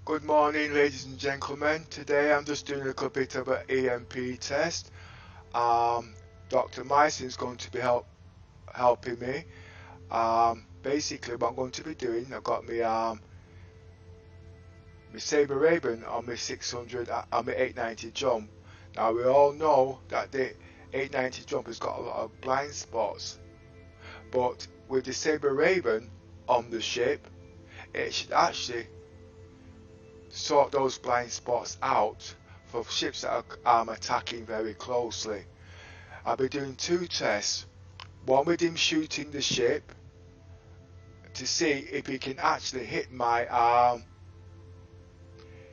Good morning, ladies and gentlemen. Today I'm just doing a little bit of an EMP test. Dr. Myson is going to be helping me. Basically, what I'm going to be doing, I've got my sabre Raven on my 600 on my 890 jump. Now we all know that the 890 jump has got a lot of blind spots, but with the sabre Raven on the ship, it should actually sort those blind spots out for ships that are attacking very closely. I'll be doing two tests, one with him shooting the ship to see if he can actually hit my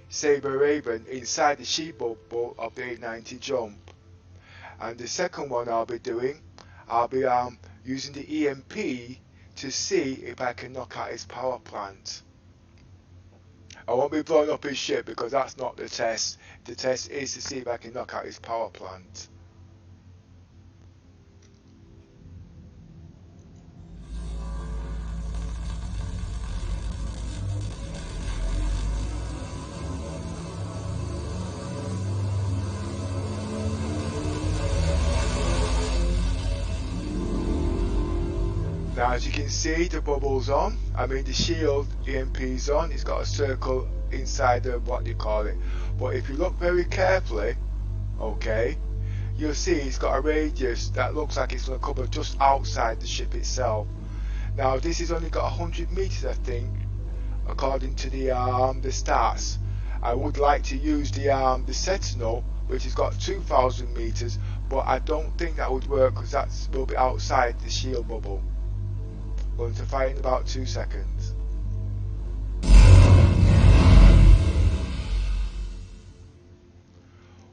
sabre Raven inside the shield bubble of the 890 jump. And the second one I'll be using the EMP to see if I can knock out his power plant. I won't be blowing up his ship because that's not the test. The test is to see if I can knock out his power plant. Now as you can see, the bubble's on. I mean the shield EMP's on. It's got a circle inside of what you call it. But if you look very carefully, okay, you'll see it's got a radius that looks like it's going to cover just outside the ship itself. Now this has only got 100 meters, I think, according to the stats. I would like to use the Sentinel, which has got 2,000 meters, but I don't think that would work because that will be outside the shield bubble. Going to fire in about 2 seconds.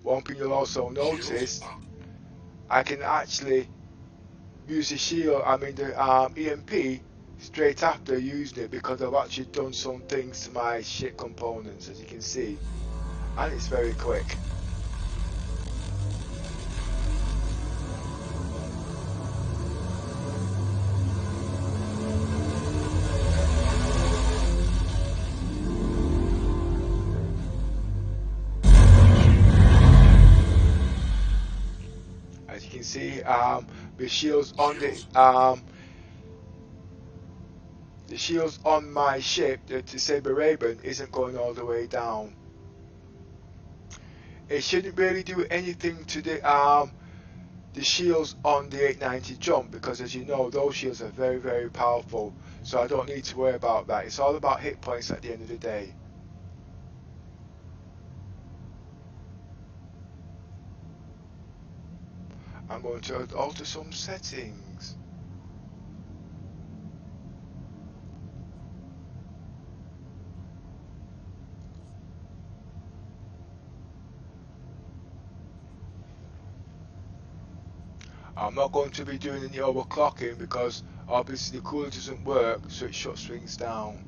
One thing you'll also notice, I can actually use the shield, the EMP straight after using it because I've actually done some things to my ship components, as you can see, and it's very quick. As you can see, the shields on the shields on my ship, the Sabre Raven, isn't going all the way down. It shouldn't really do anything to the shields on the 890 jump because, as you know, those shields are very, very powerful. So I don't need to worry about that. It's all about hit points at the end of the day. I'm going to alter some settings. I'm not going to be doing any overclocking because obviously the cooler doesn't work, so it shuts things down.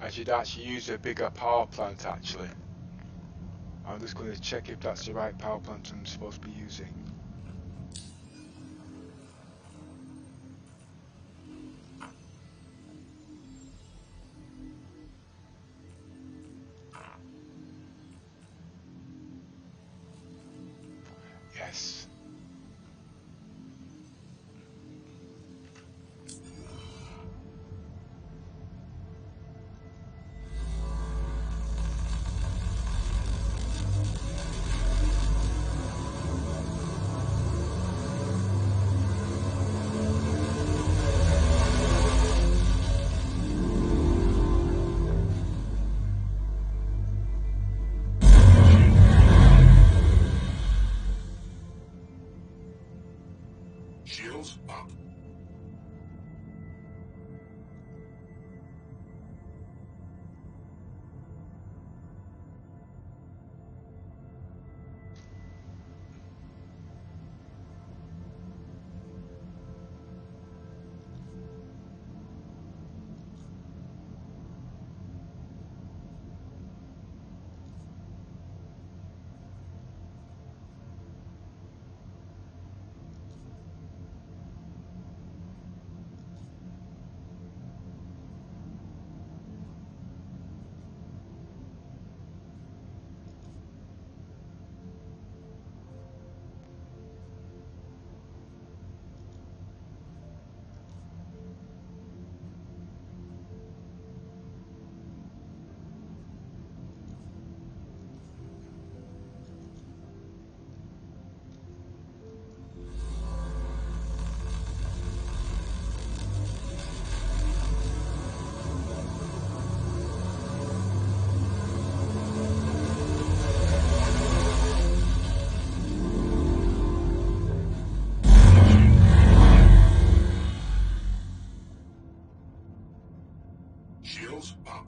I should actually use a bigger power plant actually. I'm just going to check if that's the right power plant I'm supposed to be using. Yes. Shields up. Shields up.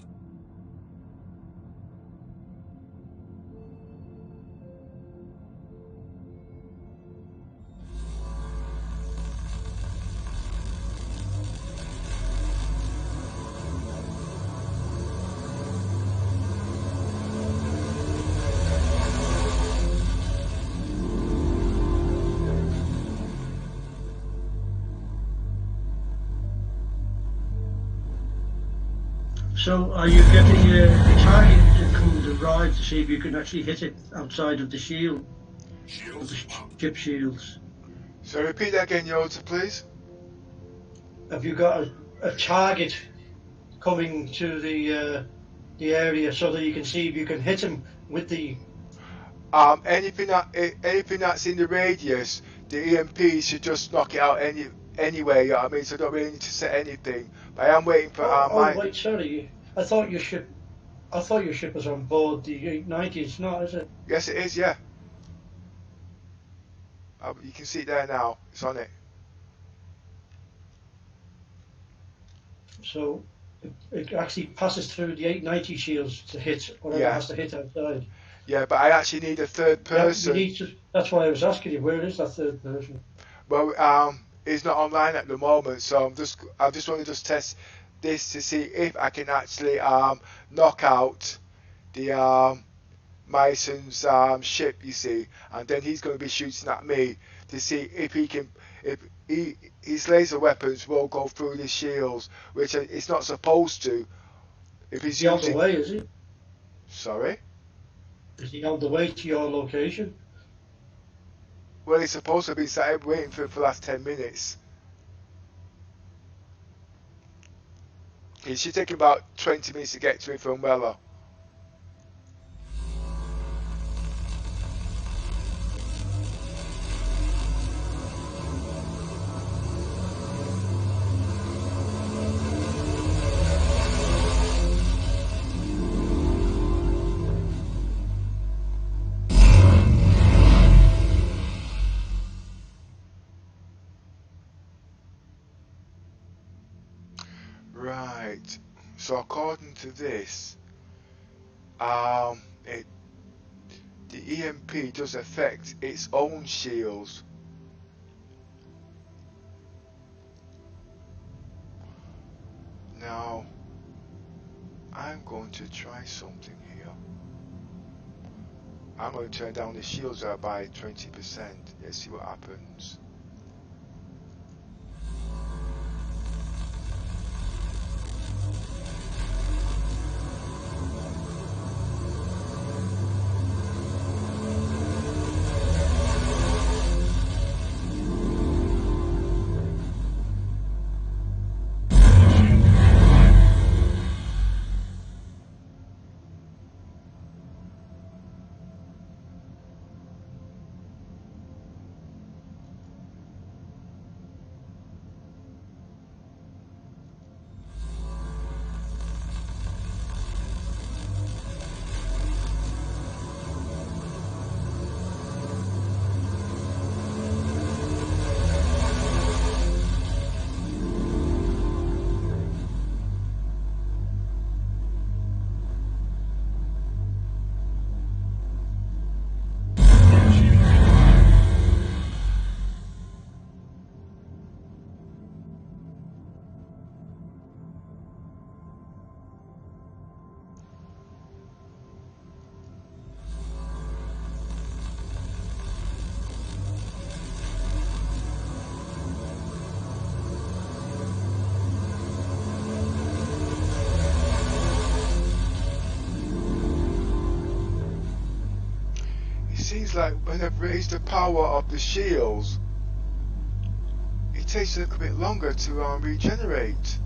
So are you getting the target to come to ride to see if you can actually hit it outside of the shield, of Shields the up. ship shields? So repeat that again, Yoda, please. Have you got a target coming to the area so that you can see if you can hit him with the... Anything that's in the radius, the EMP should just knock it out anyway. You know what I mean? So I don't really need to set anything. But I am waiting for Oh wait, sorry. I thought your ship was on board the 890. It's not, is it? Yes, it is. Yeah. You can see it there now. It's on it. So it actually passes through the 890 shields to hit whatever it has to hit outside. Yeah, but I actually need a third person. That's why I was asking you, where is that third person? Well, it's not online at the moment, so I just want to just test this to see if I can actually knock out the Mason's ship, you see, and then he's going to be shooting at me to see if his laser weapons will go through the shields, which it's not supposed to. If he's on using... the way, is he? Sorry? Is he on the way to your location? Well, he's supposed to be sat waiting for the last 10 minutes. It should take about 20 minutes to get to me from Weller. Right, so according to this, the EMP does affect its own shields. Now, I'm going to try something here. I'm going to turn down the shields by 20%. Let's see what happens. seems like when I've raised the power of the shields, it takes a little bit longer to regenerate.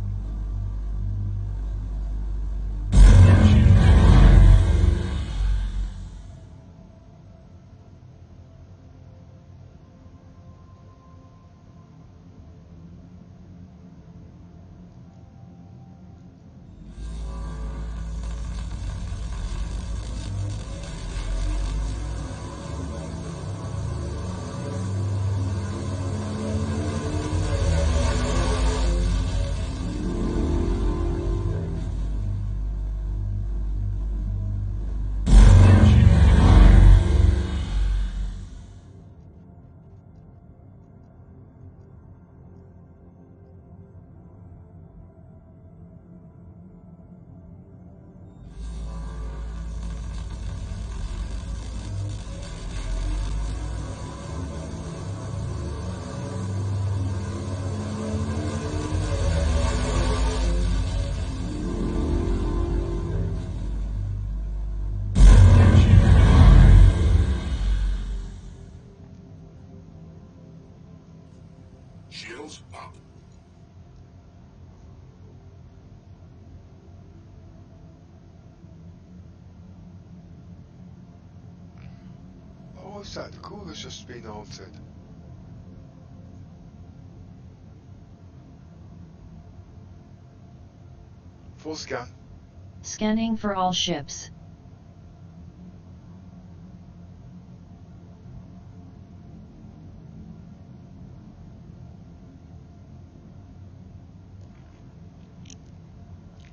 Shields up. Oh, is that the cooler's just been altered? Full scan. Scanning for all ships.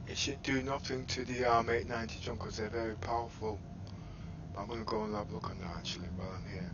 It should do nothing to the 890 jump because they're very powerful. But I'm going to go and have a look on that actually while I'm here.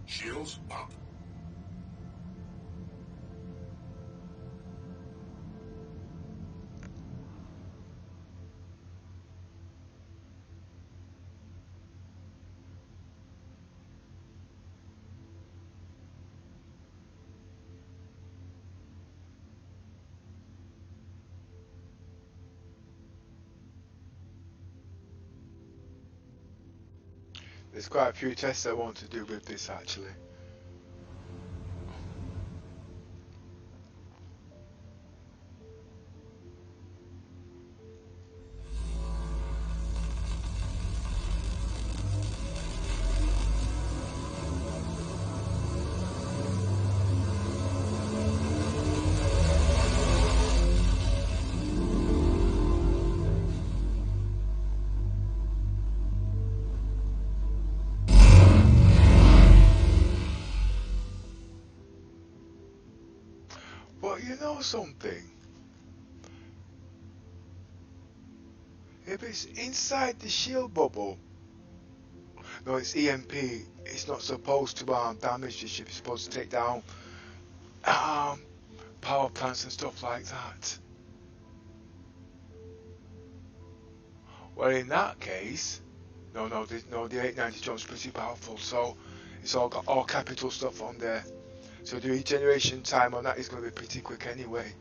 Shields up. There's quite a few tests I want to do with this actually. But you know something? If it's inside the shield bubble, no, it's EMP. It's not supposed to damage the ship. It's supposed to take down power plants and stuff like that. Well, in that case, no, the 890 jump's pretty powerful, so it's all got all capital stuff on there. So the regeneration time on that is going to be pretty quick anyway.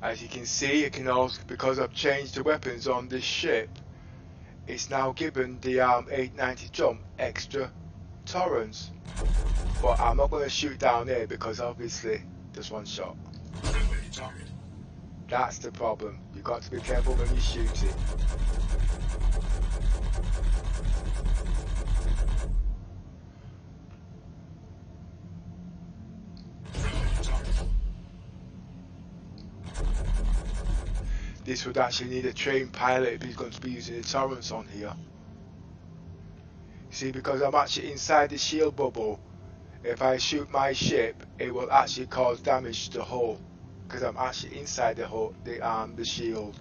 As you can see, it can also, because I've changed the weapons on this ship, it's now given the 890 jump extra torrents. But I'm not going to shoot down here because obviously there's one shot. That's the problem. You've got to be careful when you shoot it. This would actually need a trained pilot if he's going to be using the torrents on here. See, because I'm actually inside the shield bubble, if I shoot my ship, it will actually cause damage to the hull, because I'm actually inside the hull, the shield.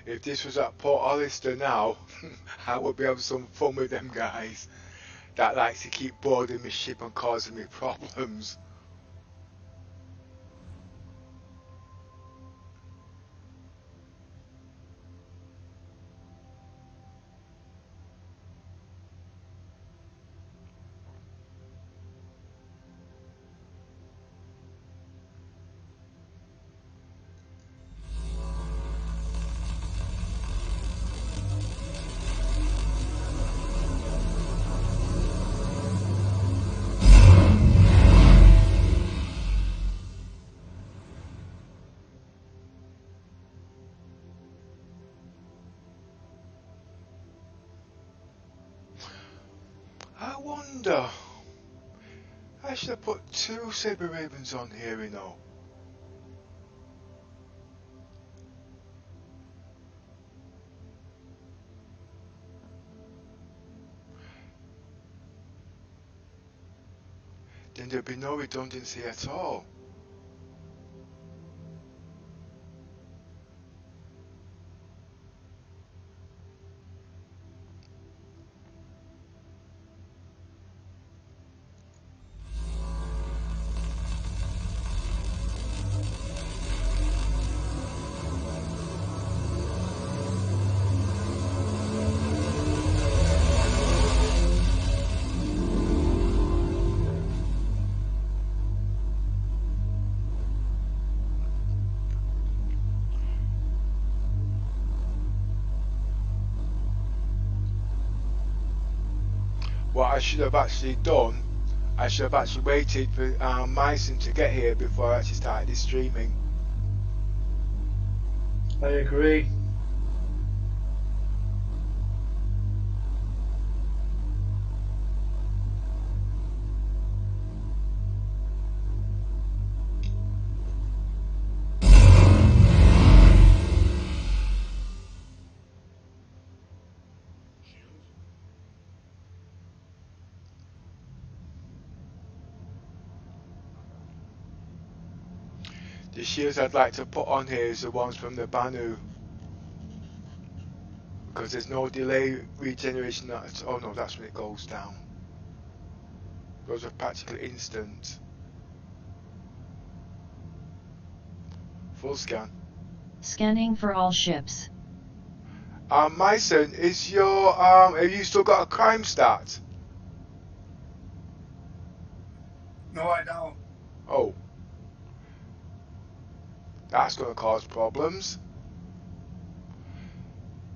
If this was at Port Alistair now, I would be having some fun with them guys that likes to keep boarding my ship and causing me problems. wonder. I should have put 2 sabre ravens on here, you know. Then there'd be no redundancy at all. What I should have actually done, I should have actually waited for Myson to get here before I actually started this streaming. I agree. The shields I'd like to put on here is the ones from the Banu, because there's no delay regeneration. Oh no, that's when it goes down. Those are practically instant. Full scan. Scanning for all ships. Myson, is your have you still got a crime stat? No, I don't. Oh. That's going to cause problems.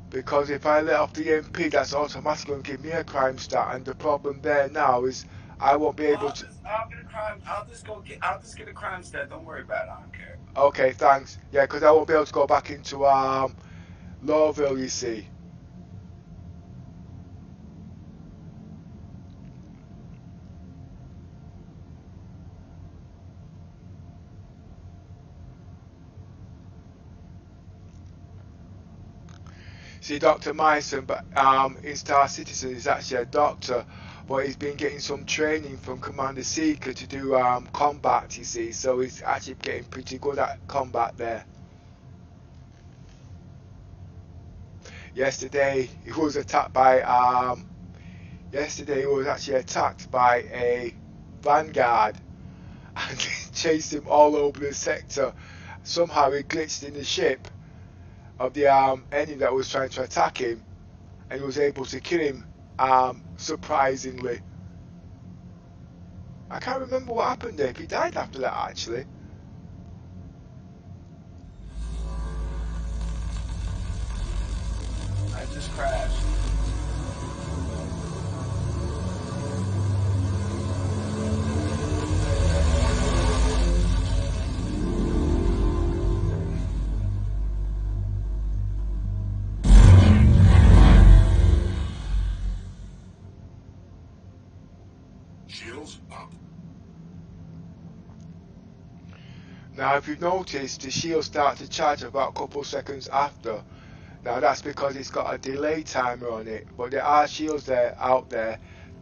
Because if I let off the MP, that's automatically going to give me a crime stat, and the problem there now is I won't be able to. I'll get a crime. I'll just get a crime stat. Don't worry about it. I don't care. Okay, thanks. Yeah, because I won't be able to go back into Lowville, you see. See, Dr. Myson, but in Star Citizen, he's actually a doctor, but he's been getting some training from Commander Seeker to do combat, you see, so he's actually getting pretty good at combat there. Yesterday, he was attacked by, a Vanguard, and they chased him all over the sector. Somehow he glitched in the ship of the enemy that was trying to attack him, and he was able to kill him surprisingly. I can't remember what happened there, if he died after that actually. I just crashed. Shields up. Now if you've noticed, the shields start to charge about a couple seconds after. Now that's because it's got a delay timer on it, but there are shields there out there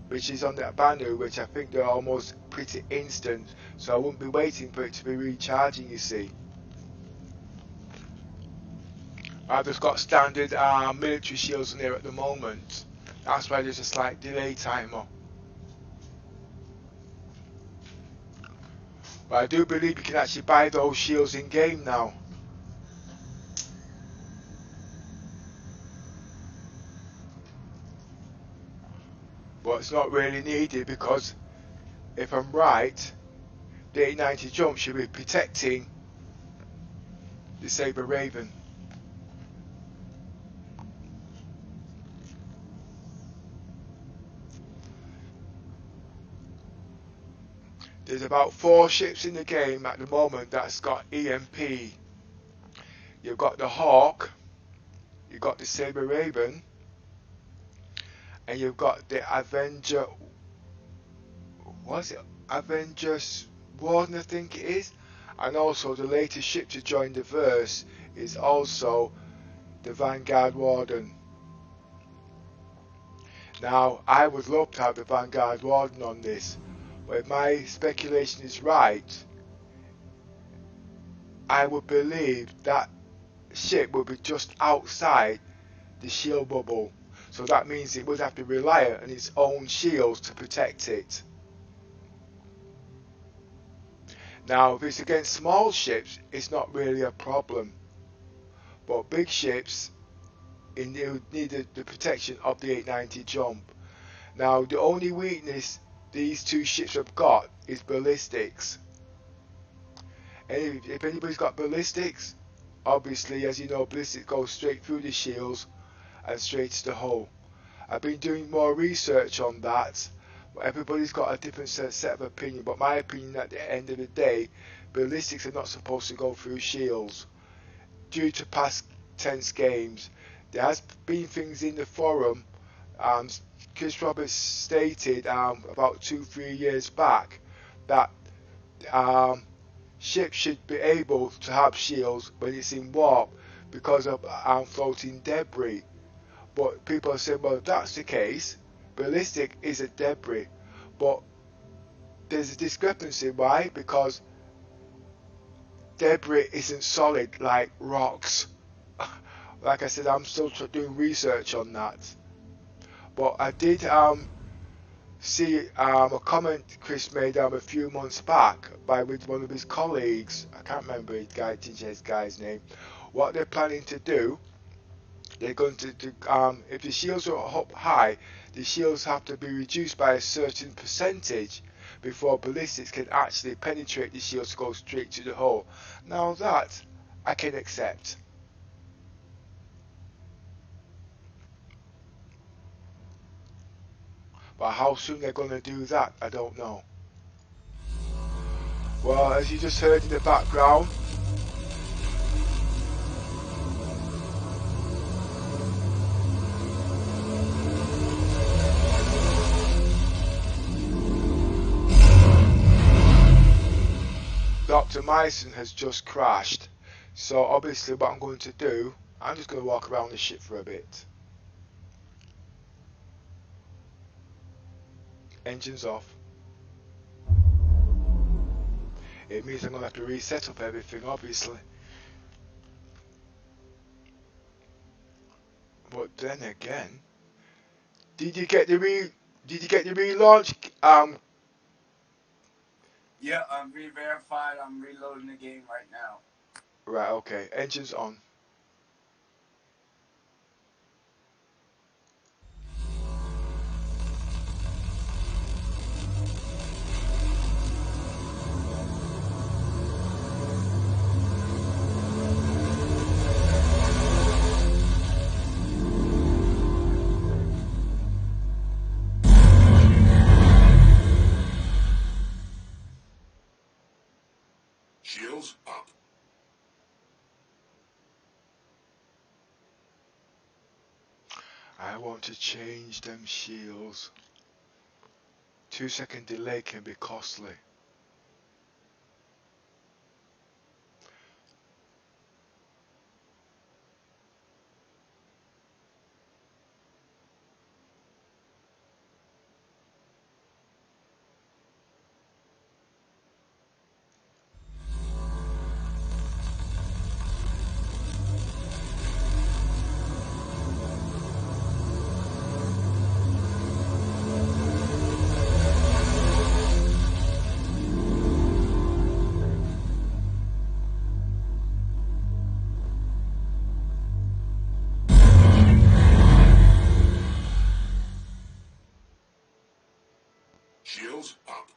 which is on that Banu, which I think they're almost pretty instant, so I wouldn't be waiting for it to be recharging, you see. I've just got standard military shields in there at the moment. That's why there's a slight delay timer. But I do believe you can actually buy those shields in game now. But it's not really needed because if I'm right, the 890 jump should be protecting the Sabre Raven. There's about 4 ships in the game at the moment that's got EMP. You've got the Hawk, you've got the Sabre Raven, and you've got the Avenger was it Avengers Warden, I think it is, and also the latest ship to join the verse is also the Vanguard Warden. Now, I would love to have the Vanguard Warden on this, but if my speculation is right, I would believe that ship will be just outside the shield bubble, so that means it would have to rely on its own shields to protect it. Now, if it's against small ships, it's not really a problem, but big ships need the protection of the 890 jump. Now, the only weakness these two ships have got is ballistics. And if anybody's got ballistics, obviously, as you know, ballistics go straight through the shields and straight to the hull. I've been doing more research on that. Everybody's got a different set of opinion, but my opinion at the end of the day, ballistics are not supposed to go through shields. Due to past tense games, there has been things in the forum. Chris Roberts stated about 2-3 years back that ships should be able to have shields when it's in warp because of floating debris. But people are saying, well, if that's the case, ballistic is a debris. But there's a discrepancy. Why? Because debris isn't solid like rocks. Like I said, I'm still doing research on that. But I did see a comment Chris made a few months back with one of his colleagues. I can't remember his guy's name. What they're planning to do, they're going to if the shields are up high, the shields have to be reduced by a certain percentage before ballistics can actually penetrate the shields to go straight to the hull. Now that I can accept. But how soon they're going to do that, I don't know. Well, as you just heard in the background, Dr. Myson has just crashed. So obviously what I'm going to do, I'm just going to walk around the ship for a bit. Engines off. It means I'm going to have to reset up everything, obviously. But then again, did you get the relaunch? Yeah, I'm re-verified. I'm reloading the game right now. Right, okay. Engines on. Shields up. I want to change them shields. 2-second delay can be costly. Shields up.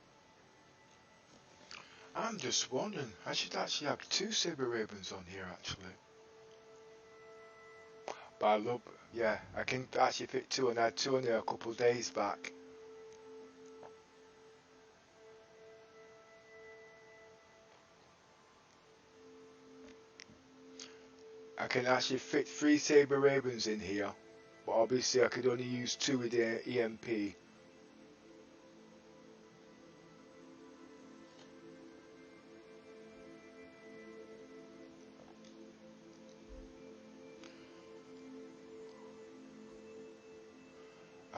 I'm just wondering, I should actually have 2 Sabre Ravens on here actually. But I love, yeah, I can actually fit 2 and I had 2 on there a couple of days back. I can actually fit 3 Sabre Ravens in here, but obviously I could only use 2 with the EMP.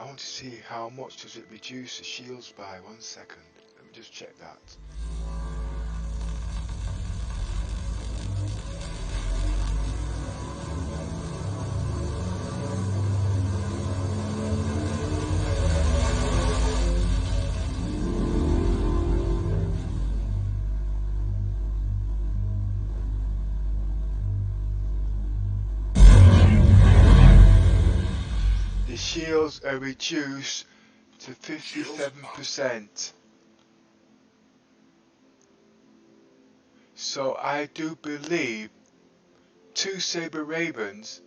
I want to see how much does it reduce the shields by. 1 second. Let me just check that. The shields are reduced to 57%. So I do believe 2 saber ravens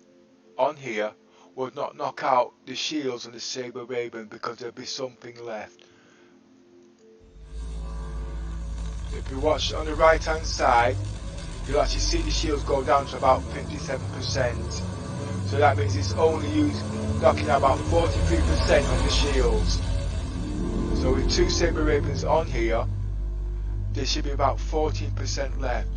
on here would not knock out the shields on the saber raven because there'll be something left. If you watch on the right hand side, you'll actually see the shields go down to about 57%. So that means it's only knocking out about 43% of the shields. So with 2 saber ravens on here, there should be about 14% left.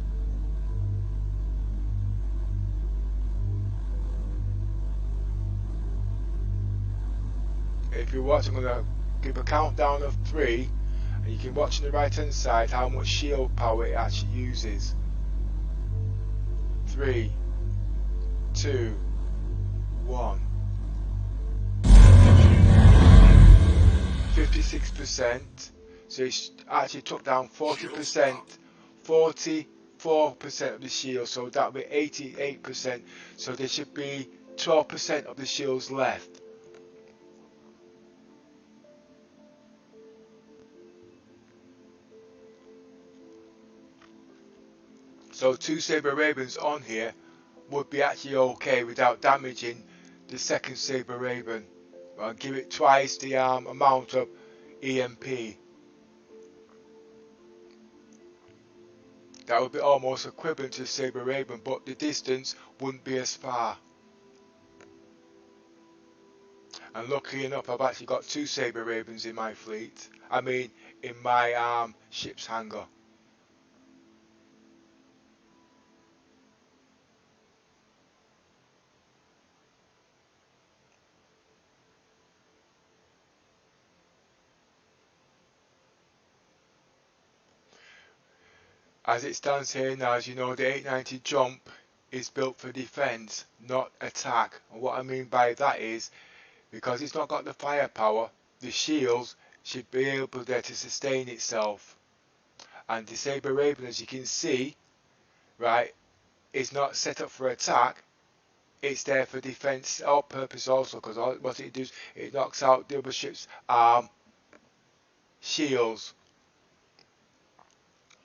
If you watch, I'm going to give a countdown of 3, and you can watch on the right hand side how much shield power it actually uses. 3, 2, 1. 56%. So it actually took down 40%, 44% of the shield, so that would be 88%. So there should be 12% of the shields left. So 2 saber ravens on here would be actually okay without damaging the second saber raven. I'll give it twice the amount of EMP. That would be almost equivalent to the saber raven, but the distance wouldn't be as far. And luckily enough, I've actually got 2 saber ravens in my fleet. I mean, in my ship's hangar. As it stands here now, as you know, the 890 jump is built for defense, not attack. And what I mean by that is, because it's not got the firepower, the shields should be able there to sustain itself. And the saber raven, as you can see, right, is not set up for attack. It's there for defense purpose also, because what it does, it knocks out the other ship's shields.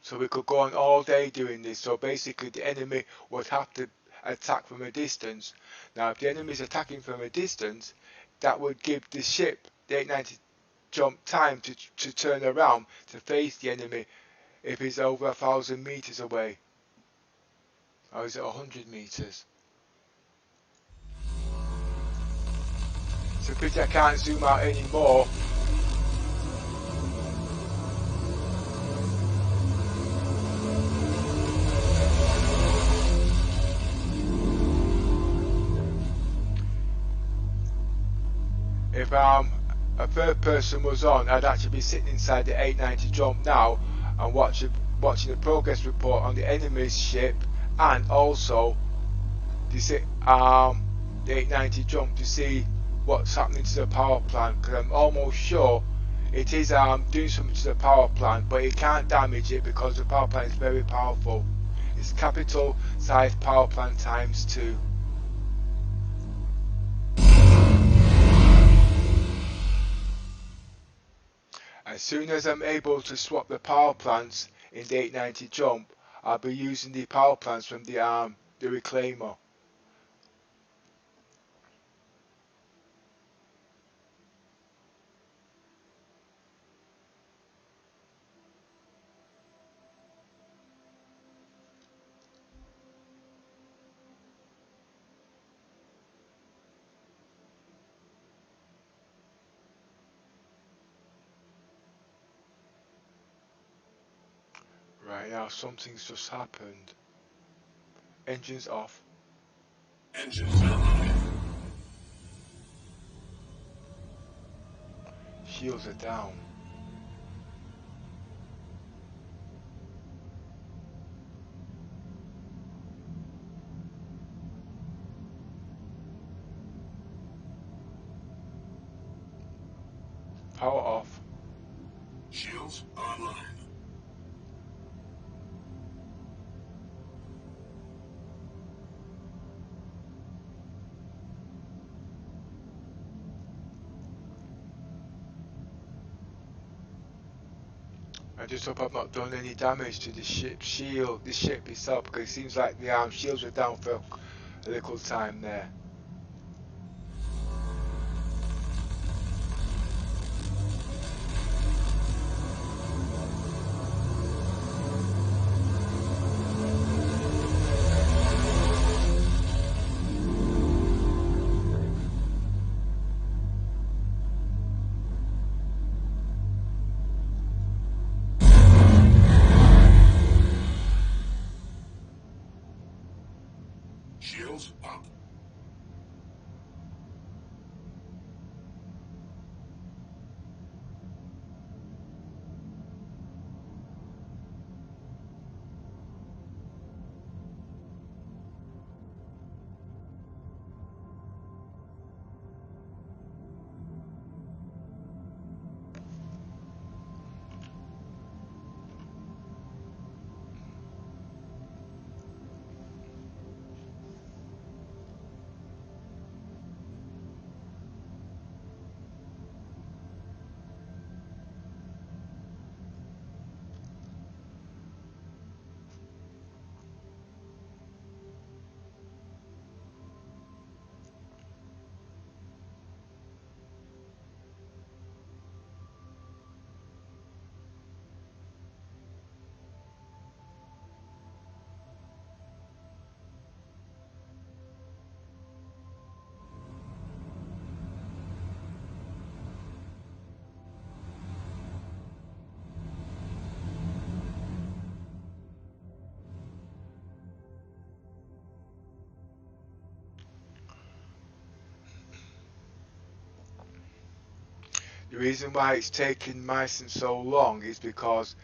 So we could go on all day doing this. So basically the enemy would have to attack from a distance. Now if the enemy is attacking from a distance, that would give the ship, the 890 jump, time to turn around to face the enemy if it's over 1,000 meters away. Or is it 100 meters? So pity I can't zoom out anymore. If a third person was on, I'd actually be sitting inside the 890 jump now and watching the progress report on the enemy's ship, and also the 890 jump to see what's happening to the power plant, because I'm almost sure it is doing something to the power plant, but it can't damage it because the power plant is very powerful. It's capital size power plant times 2. As soon as I'm able to swap the power plants in the 890 jump, I'll be using the power plants from the reclaimer. Right now, something's just happened. Engines off. Engines on. shields are down. Power off. Shields online. I just hope I've not done any damage to the ship shield, the ship itself, because it seems like the shields were down for a little time there. Shields up. The reason why it's taking Myson so long is because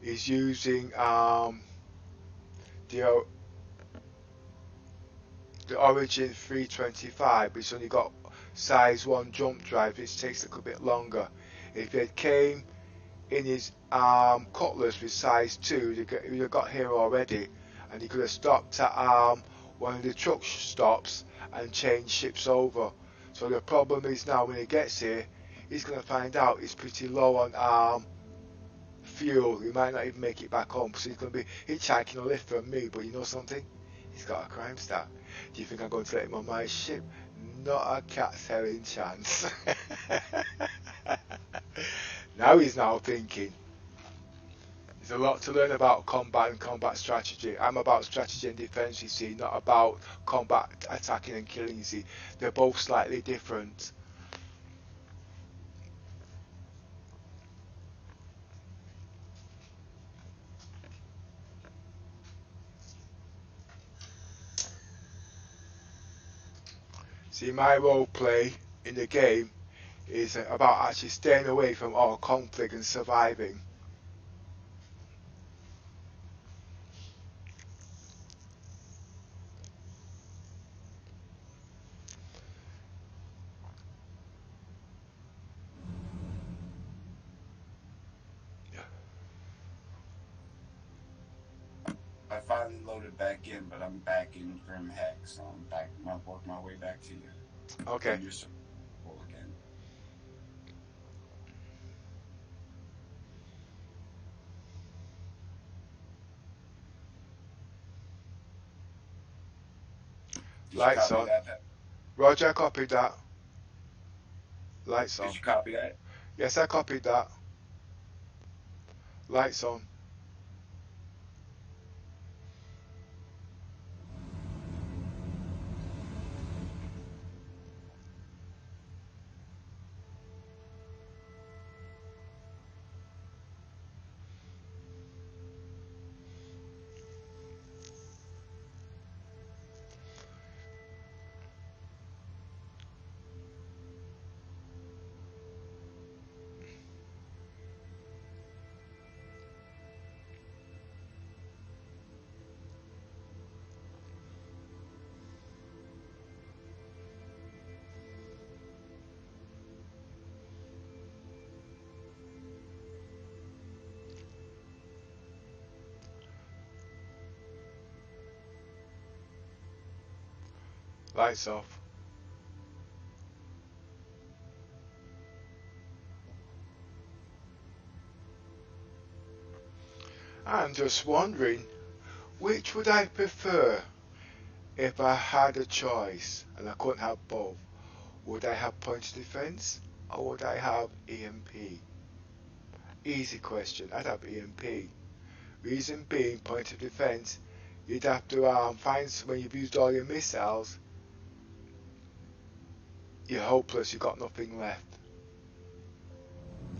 he's using the Origin 325, but it's only got size 1 jump drive, which takes a little bit longer. If it came in his Cutlass with size 2, he would have got here already, and he could have stopped at one of the truck stops and changed ships over. So the problem is now when he gets here, he's going to find out he's pretty low on fuel. He might not even make it back home, so he's going to be hitchhiking a lift from me. But you know something? He's got a crime stat. Do you think I'm going to let him on my ship? Not a cat's herring chance. Now he's now thinking. There's a lot to learn about combat and combat strategy. I'm about strategy and defense, you see, not about combat attacking and killing, you see. They're both slightly different. See, my role play in the game is about actually staying away from all conflict and surviving. I finally loaded back in, but I'm back in Grim Hex, so I'm back. I'm work my way back to you. Okay. You're support again. Did Lights you copy on. that? Roger, I copied that. Lights on. Did you copy that? Yes, I copied that. Lights on. Lights off. I'm just wondering, which would I prefer if I had a choice and I couldn't have both? Would I have point of defense or would I have EMP? Easy question. I'd have EMP. Reason being, point of defense, you'd have to find when you've used all your missiles, you're hopeless. You've got nothing left.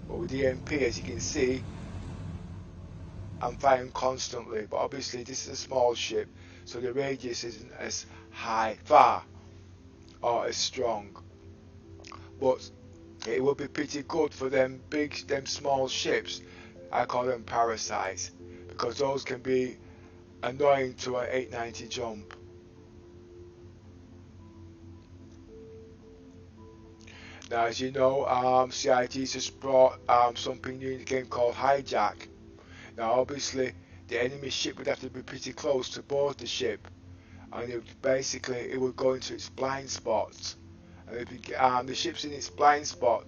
But with EMP, as you can see, I'm firing constantly. But obviously, this is a small ship, so the radius isn't as far, or as strong. But it would be pretty good for them small ships. I call them parasites, because those can be annoying to an 890 jump. Now, as you know, CIG's just brought something new in the game called hijack. Now, obviously, the enemy ship would have to be pretty close to board the ship, and it would go into its blind spots. And if the ship's in its blind spot,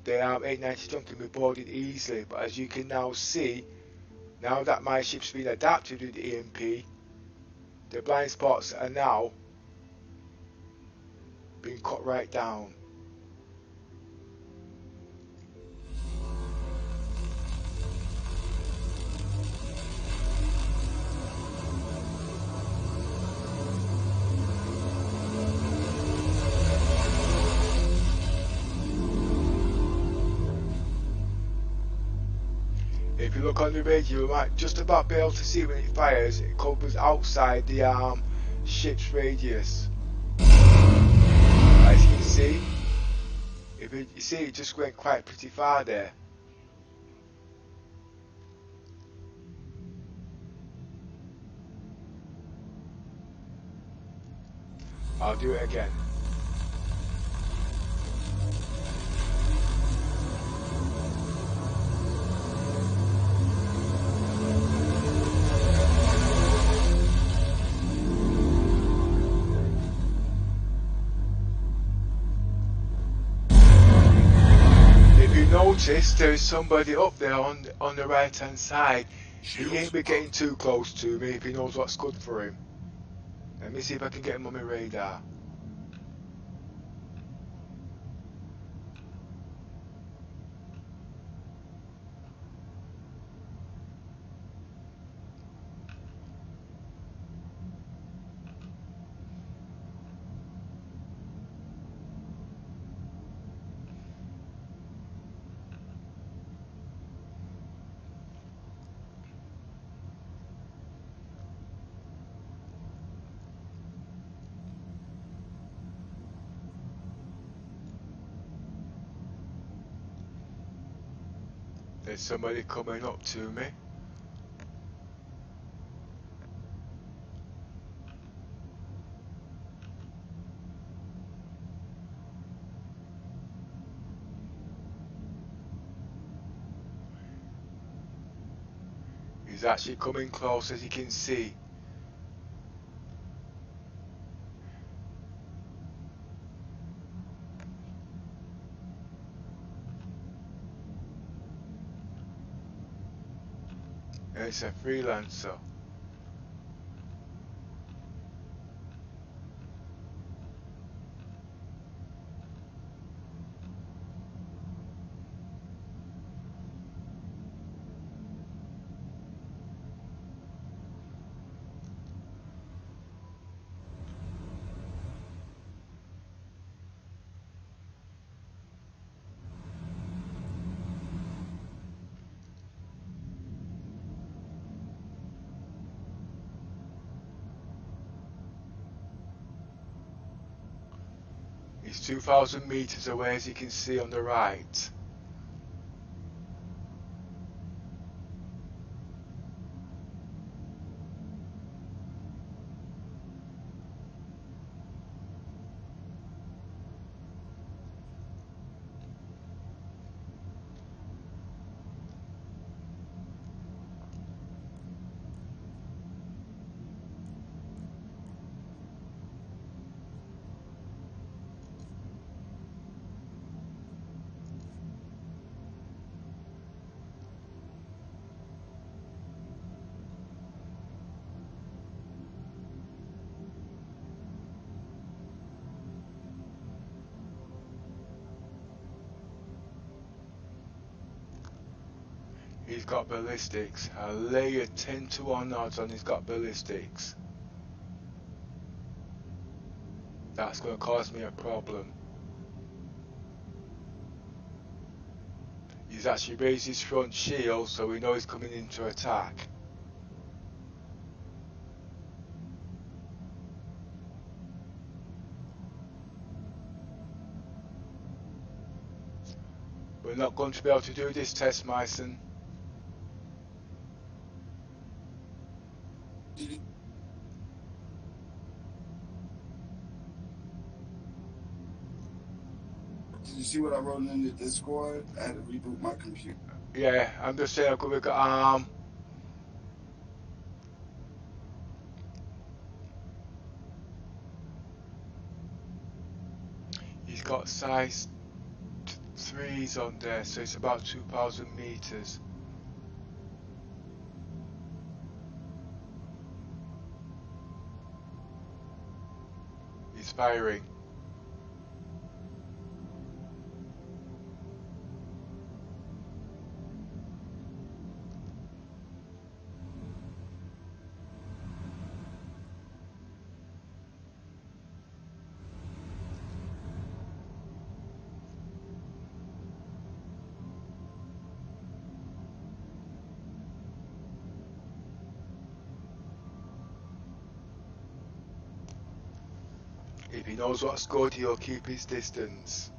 the 890 jump can be boarded easily. But as you can now see, now that my ship's been adapted with the EMP, the blind spots are now being cut right down. If you look on the radio, you might just about be able to see when it fires. It covers outside the ship's radius. As you can see, you see it just went quite pretty far there. I'll do it again. Notice there is somebody up there on the right hand side. He ain't be getting too close to me if he knows what's good for him. Let me see if I can get him on my radar. There's somebody coming up to me. He's actually coming close, as you can see. It's a Freelancer. He's 2,000 meters away, as you can see on the right. He's got ballistics. I lay a 10 to 1 odds on he's got ballistics. That's going to cause me a problem. He's actually raised his front shield, so we know he's coming in to attack. We're not going to be able to do this test, Myson. Did you see what I wrote in the Discord? I had to reboot my computer. Yeah, I'm just saying we've got he's got size 3s on there, so it's about 2,000 meters. He's firing. If he knows what's good, he'll keep his distance.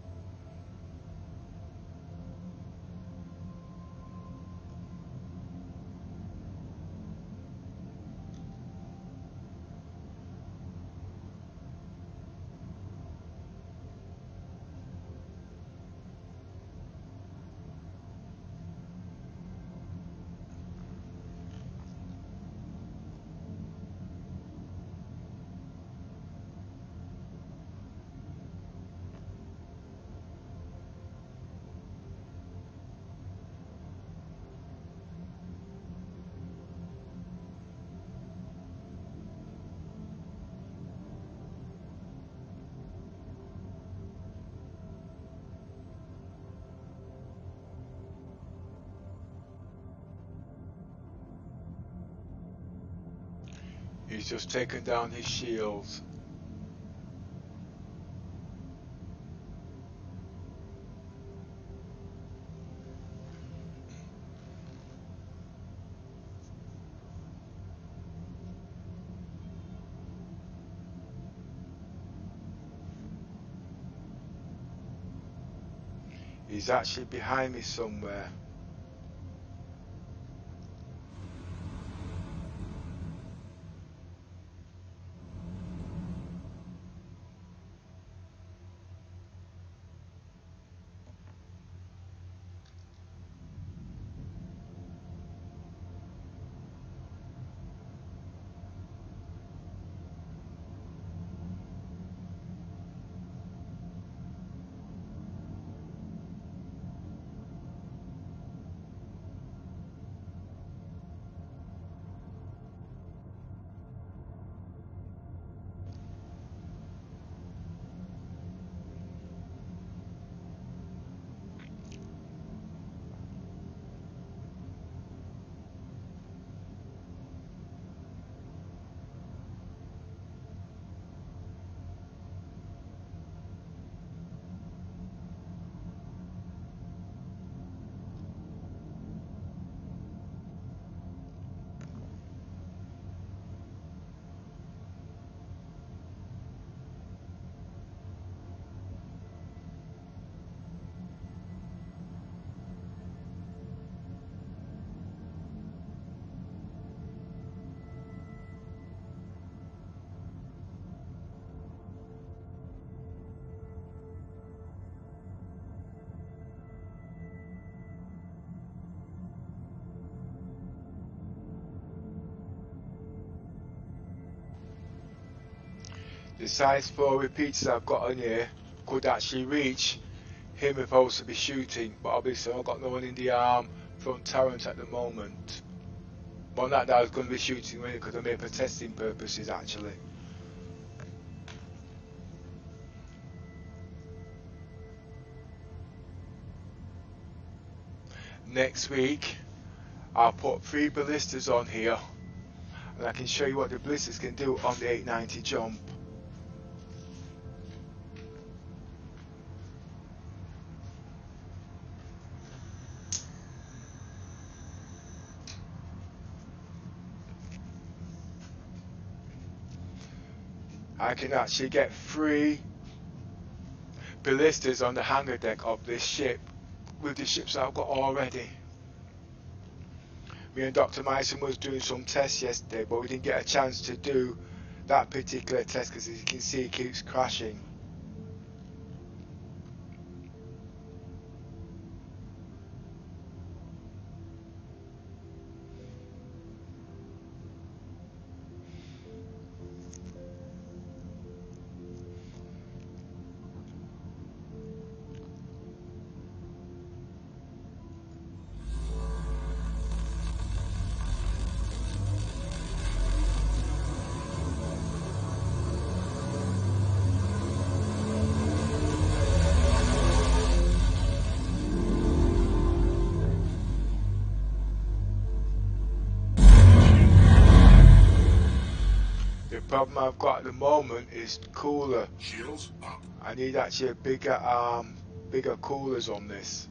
He's just taken down his shields. He's actually behind me somewhere. The size 4 repeaters I've got on here could actually reach him if I was to be shooting, but obviously I've got no one in the front turret at the moment. But not that I was going to be shooting with it because I made for testing purposes actually. Next week I'll put 3 ballistas on here, and I can show you what the ballistas can do on the 890 jump. I can actually get 3 ballistas on the hangar deck of this ship with the ships I've got already. Me and Dr. Myson was doing some tests yesterday, but we didn't get a chance to do that particular test because, as you can see, it keeps crashing. The problem I've got at the moment is cooler. Shields up. I need actually a bigger coolers on this.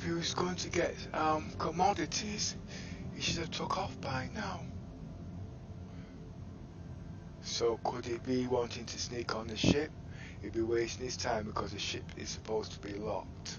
he was going to get commodities, he should have took off by now. So could it be wanting to sneak on the ship? He'd be wasting his time because the ship is supposed to be locked.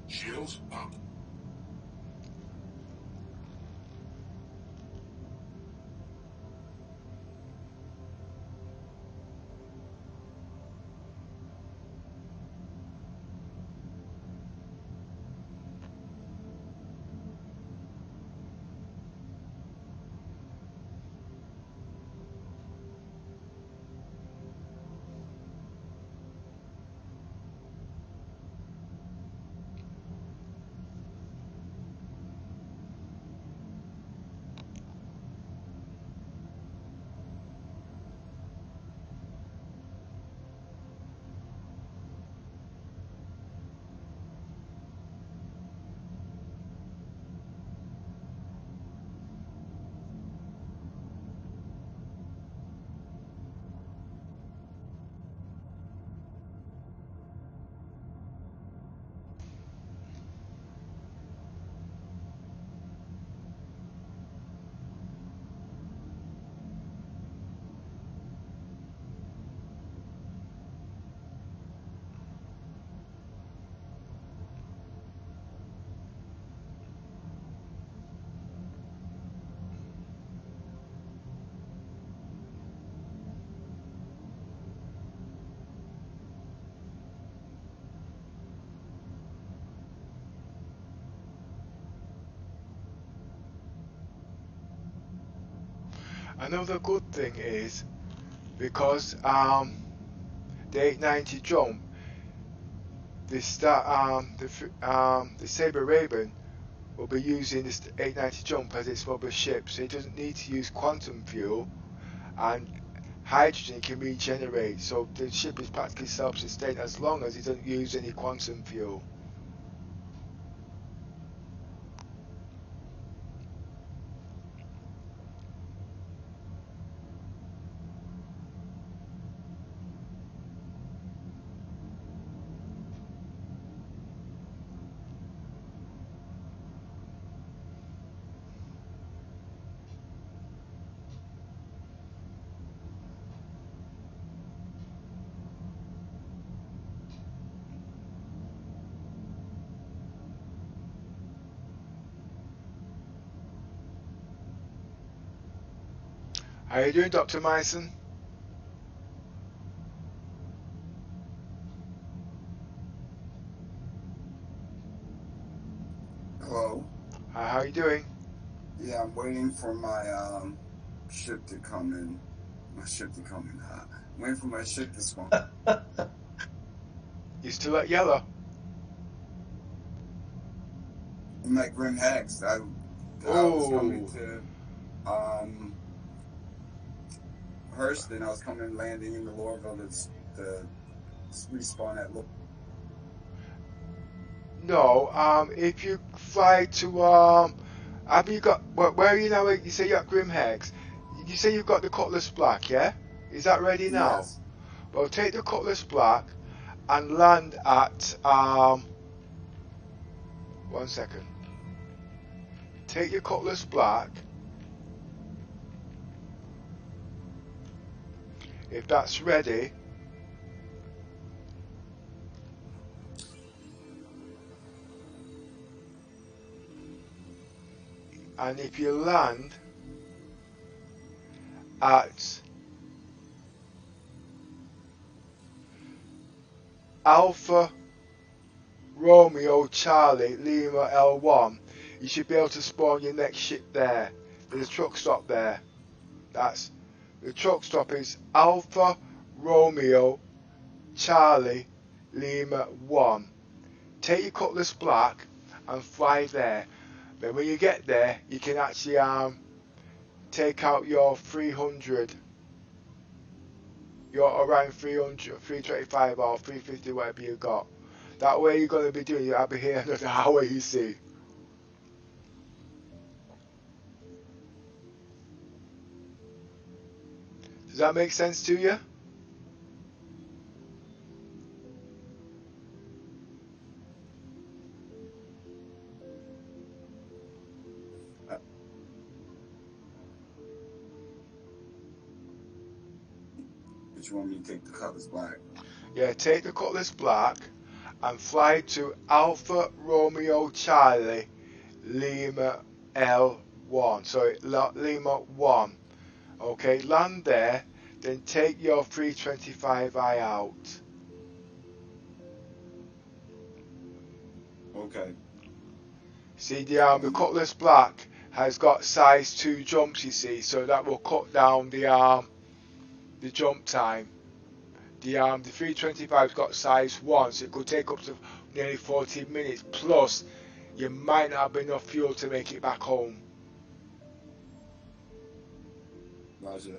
Shields up. Another good thing is because the 890 jump, the Sabre Raven will be using this 890 jump as its rubber ship, so it doesn't need to use quantum fuel, and hydrogen can regenerate, so the ship is practically self-sustained as long as it doesn't use any quantum fuel. How are you doing, Dr. Myson? Hello. How are you doing? Yeah, I'm waiting for my ship to come in. My ship to come in hot. I'm waiting for my ship to spawn. You still at yellow? I'm at Grim Hex. I was coming to Hurston. I was coming landing in the Lorville to respawn at Lorville. No, if you fly to, have you got, where are you now? You say you're at Grim Hex. You say you've got the Cutlass Black, yeah? Is that ready now? Yes. Well, take the Cutlass Black and land at, 1 second. Take your Cutlass Black. If that's ready, and if you land at Alpha Romeo Charlie Lima L1, you should be able to spawn your next ship there. There's a truck stop there. That's the truck stop is Alpha Romeo Charlie Lima 1. Take your Cutlass Black and fly there. Then when you get there, you can actually take out your 300, your Orion 300, 325 or 350, whatever you got. That way you're going to be doing it. I'll be here another hour, you see. Does that make sense to you? But you want me to take the Cutlass Black? Yeah, take the Cutlass Black and fly to Alpha Romeo Charlie Lima L1. Sorry, Lima 1. Okay, land there, then take your 325i out. Okay. See, the Cutlass Black has got size 2 jumps, you see, so that will cut down the jump time. The 325's got size 1, so it could take up to nearly 14 minutes, plus you might not have enough fuel to make it back home. Roger.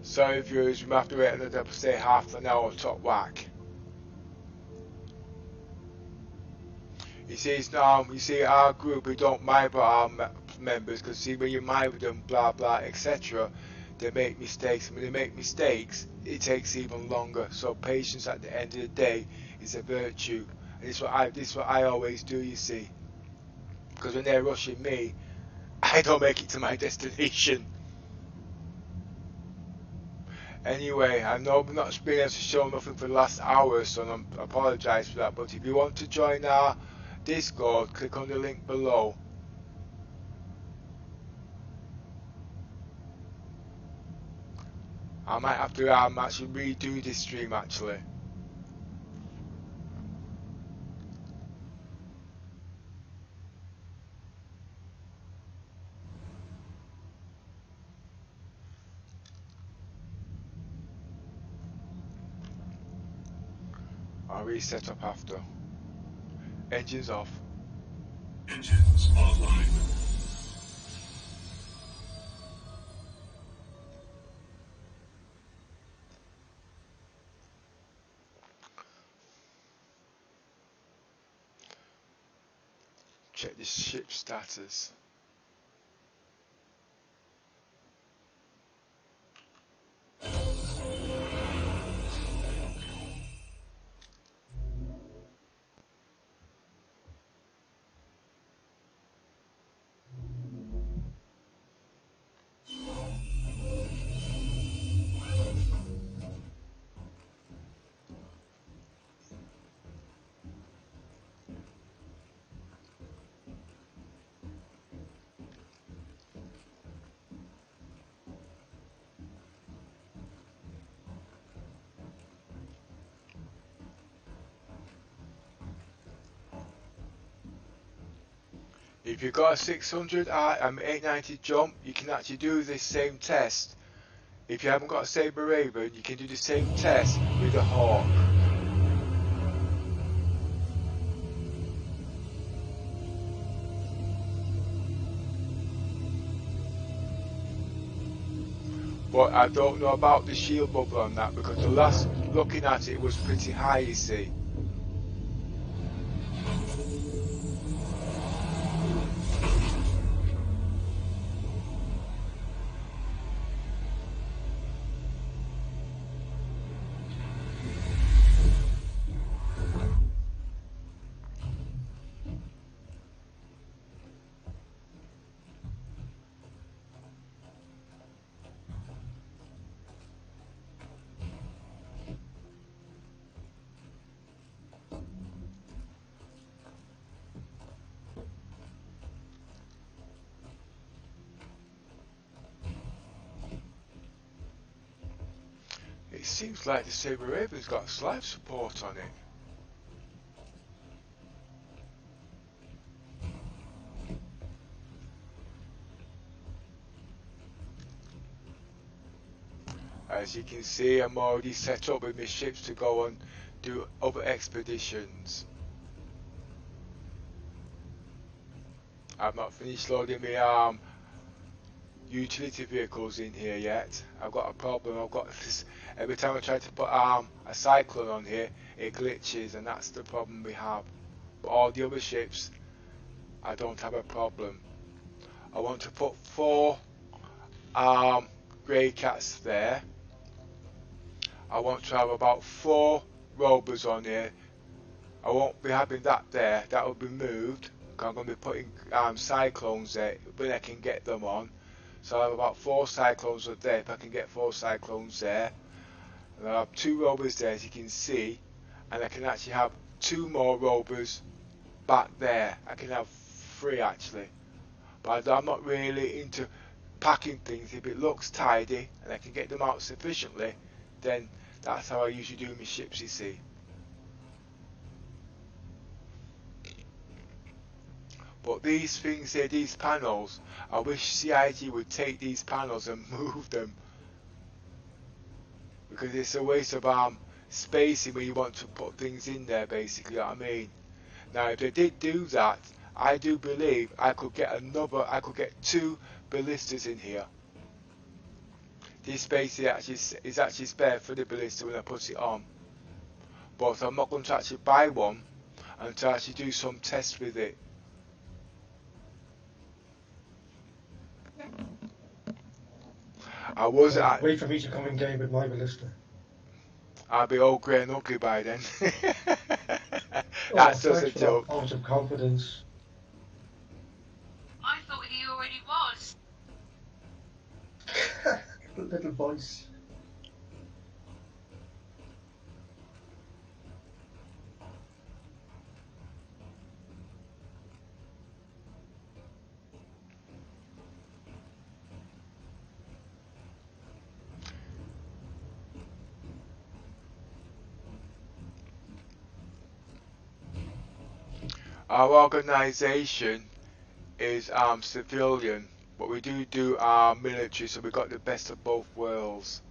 Sorry viewers, we might have to wait another, say, half an hour top whack. You see, it's you see our group, we don't mind about our members, because see, when you mind with them, blah blah, etc., they make mistakes. When they make mistakes, it takes even longer. So patience at the end of the day is a virtue, and this is what I always do. You see, because when they're rushing me, I don't make it to my destination. Anyway, I know I've not been able to show nothing for the last hour, so I apologise for that. But if you want to join our Discord, click on the link below. I might have to actually redo this stream actually. I'll reset up after. Engines off. Engines online. Check the ship status. If you've got a 600 890 jump, you can actually do this same test. If you haven't got a sabre Raven, you can do the same test with a Hawk. But I don't know about the shield bubble on that, because the last looking at it was pretty high, you see. seems like the Sabre Raven's got life support on it. As you can see, I'm already set up with my ships to go and do other expeditions. I've not finished loading my utility vehicles in here yet. I've got a problem. I've got this, every time I try to put a cyclone on here, it glitches, and that's the problem we have. But all the other ships, I don't have a problem. I want to put 4 grey cats there. I want to have about 4 rovers on here. I won't be having that there. That will be moved. I'm going to be putting cyclones there when I can get them on. So I have about 4 cyclones up there. If I can get 4 cyclones there, and I have 2 rovers there, as you can see, and I can actually have 2 more rovers back there. I can have 3 actually, but I'm not really into packing things. If it looks tidy and I can get them out sufficiently, then that's how I usually do my ships, you see. But these things here, these panels, I wish CIG would take these panels and move them, because it's a waste of spacing when you want to put things in there, basically, you know what I mean. Now if they did do that, I do believe I could get 2 ballistas in here. This space here is actually spare for the ballista when I put it on, but I'm not going to actually buy one until I actually do some tests with it. I was at, Wait for me to come in game with my ballista. I'll be all grey and ugly by then. Oh, That's just a thanks for joke. that vote of confidence. I thought he already was. Little voice. Our organisation is civilian, but we do military, so we got the best of both worlds.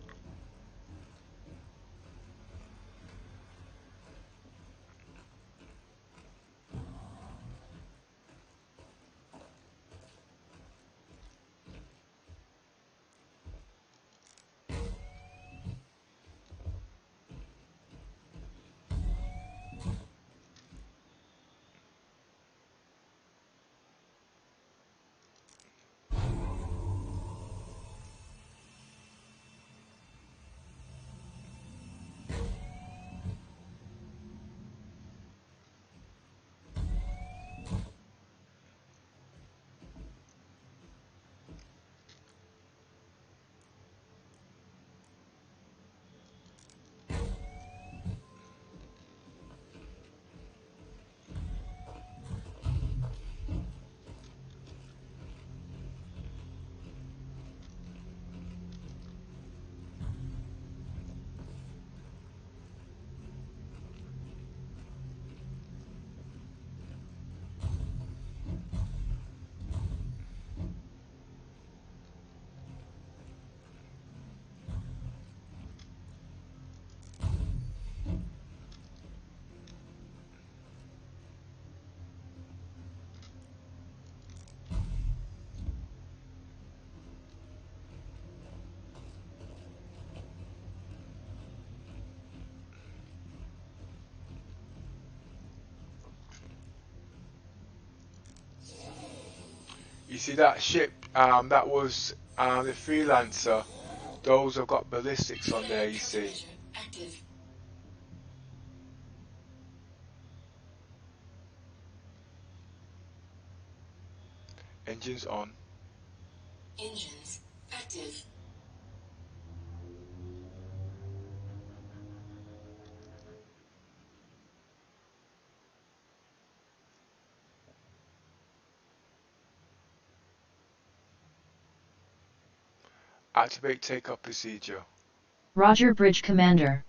You see that ship, that was the Freelancer. Those have got ballistics on there, you see. Active. Engines on. Engines active. Activate takeoff procedure. Roger, Bridge Commander.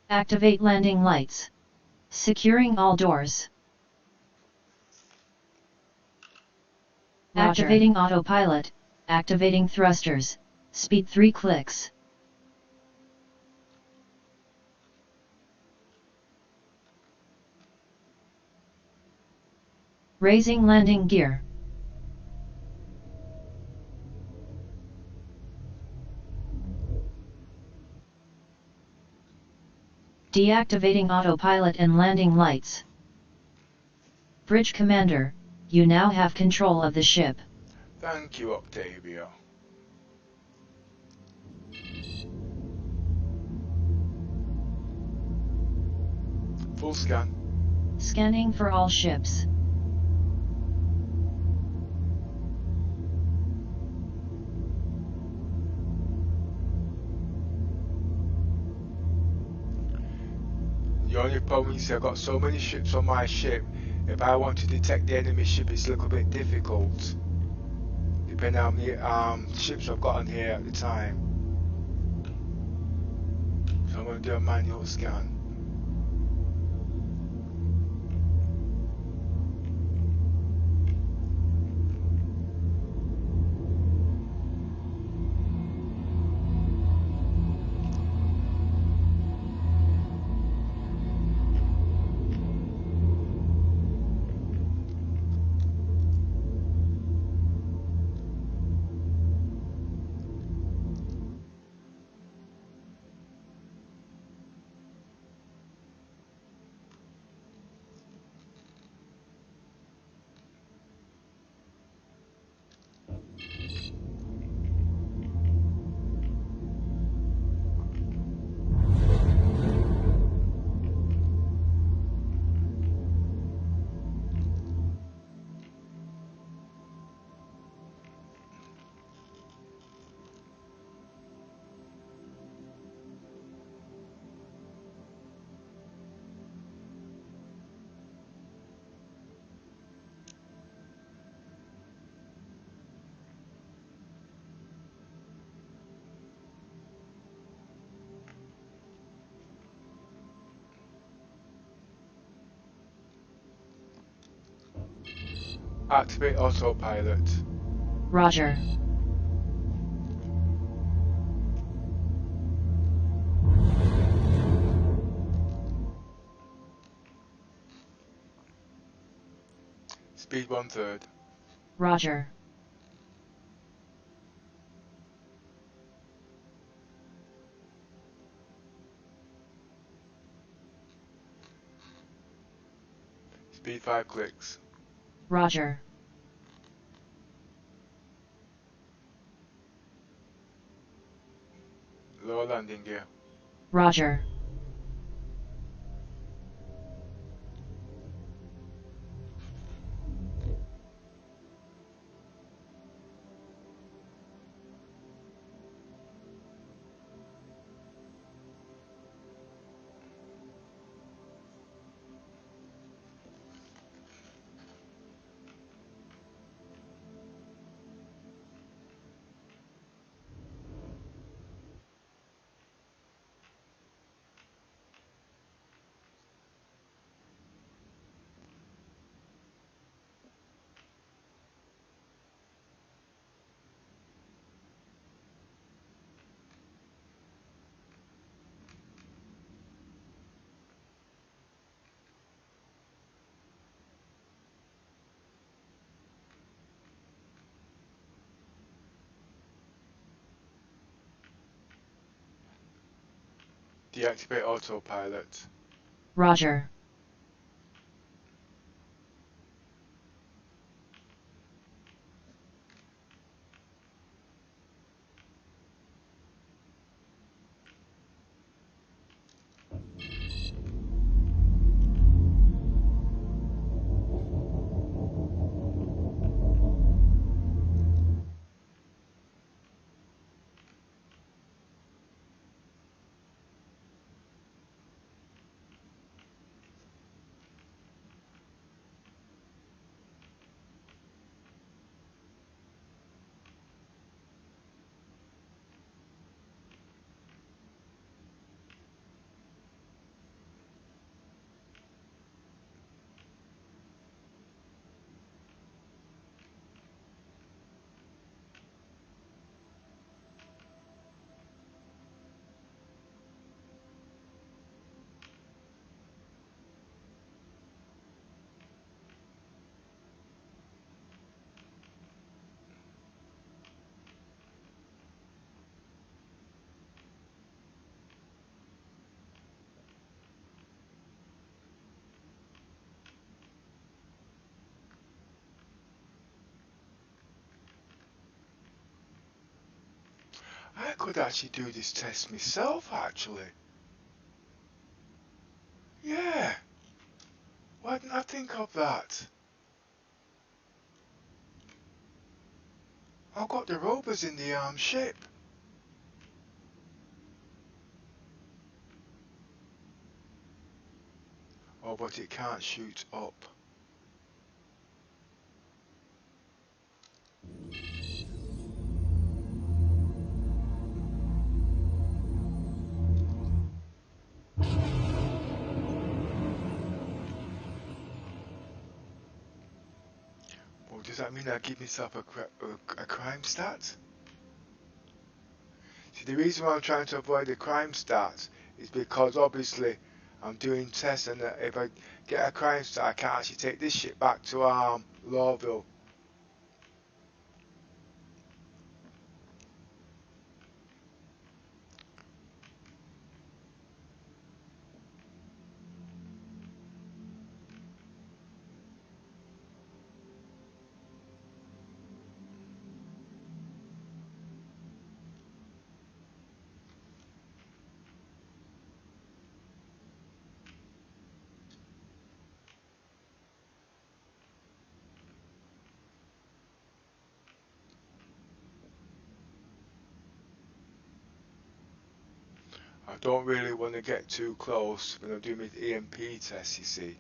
Activate landing lights. Securing all doors. Roger. Activating autopilot. Activating thrusters. Speed 3 clicks. Raising landing gear. Deactivating autopilot and landing lights. Bridge Commander, you now have control of the ship. Thank you, Octavia. Full scan. Scanning for all ships. The only problem is I've got so many ships on my ship. If I want to detect the enemy ship, it's a little bit difficult, depending on how many ships I've got on here at the time. So I'm going to do a manual scan. Activate autopilot. Roger. Speed 1/3. Roger. Speed 5 clicks. Roger. Lower landing gear. Roger. Deactivate autopilot. Roger. I could actually do this test myself, actually. Yeah. Why didn't I think of that? I've got the rovers in the ship. Oh, but it can't shoot up. Well, does that mean I give myself a crime stat? See, the reason why I'm trying to avoid the crime stats is because obviously I'm doing tests, and if I get a crime stat, I can't actually take this ship back to Lawville. I don't really want to get too close when I'm doing my EMP test, you see.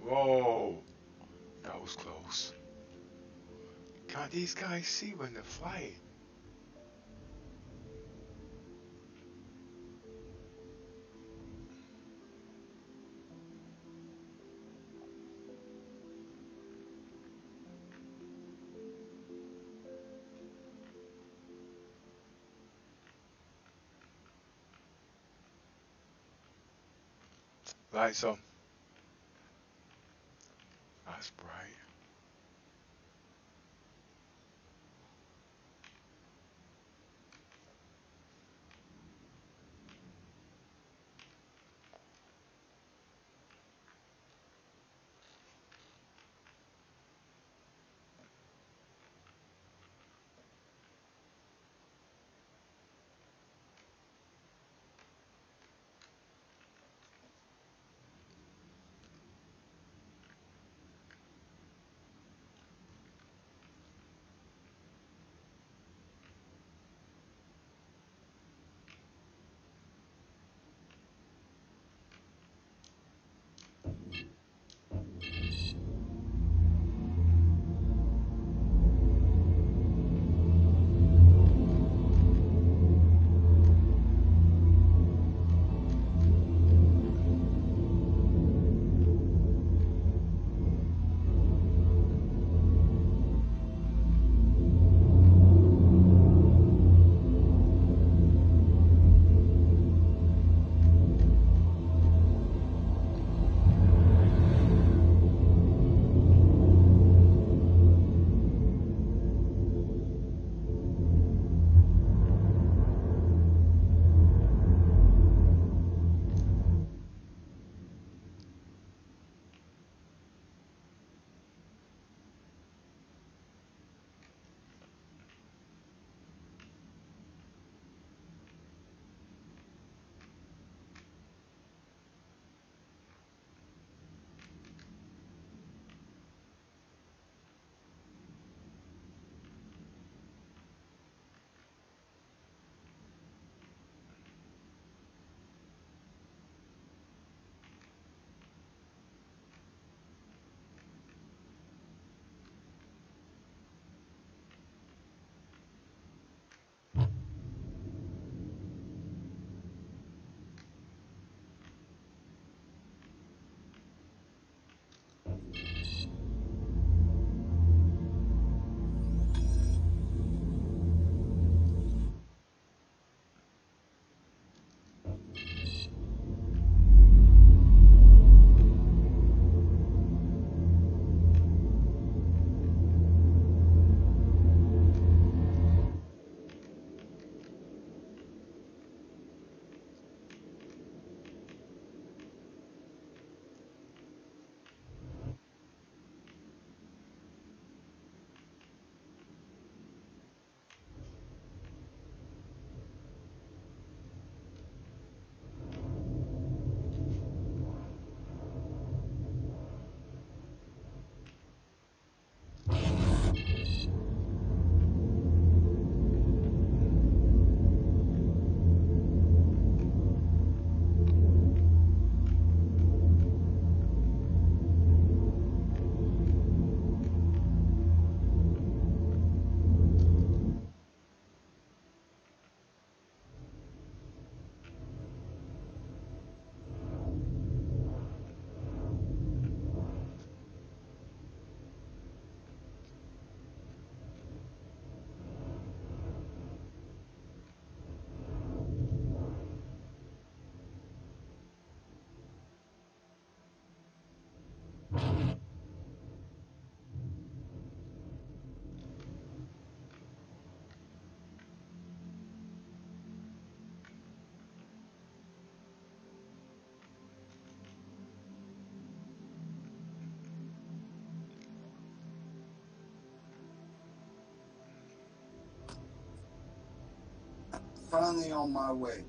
Whoa, that was close. Can't these guys see when they're flying? Lights on. That's bright. Finally on my way.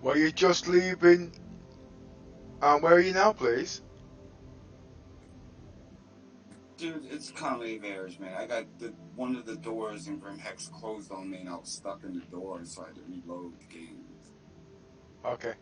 Well, you're just leaving. Where are you now, please? Dude, it's comedy of errors, man. I got one of the doors in Grimhex closed on me and I was stuck in the door, so I had to reload the game. Okay.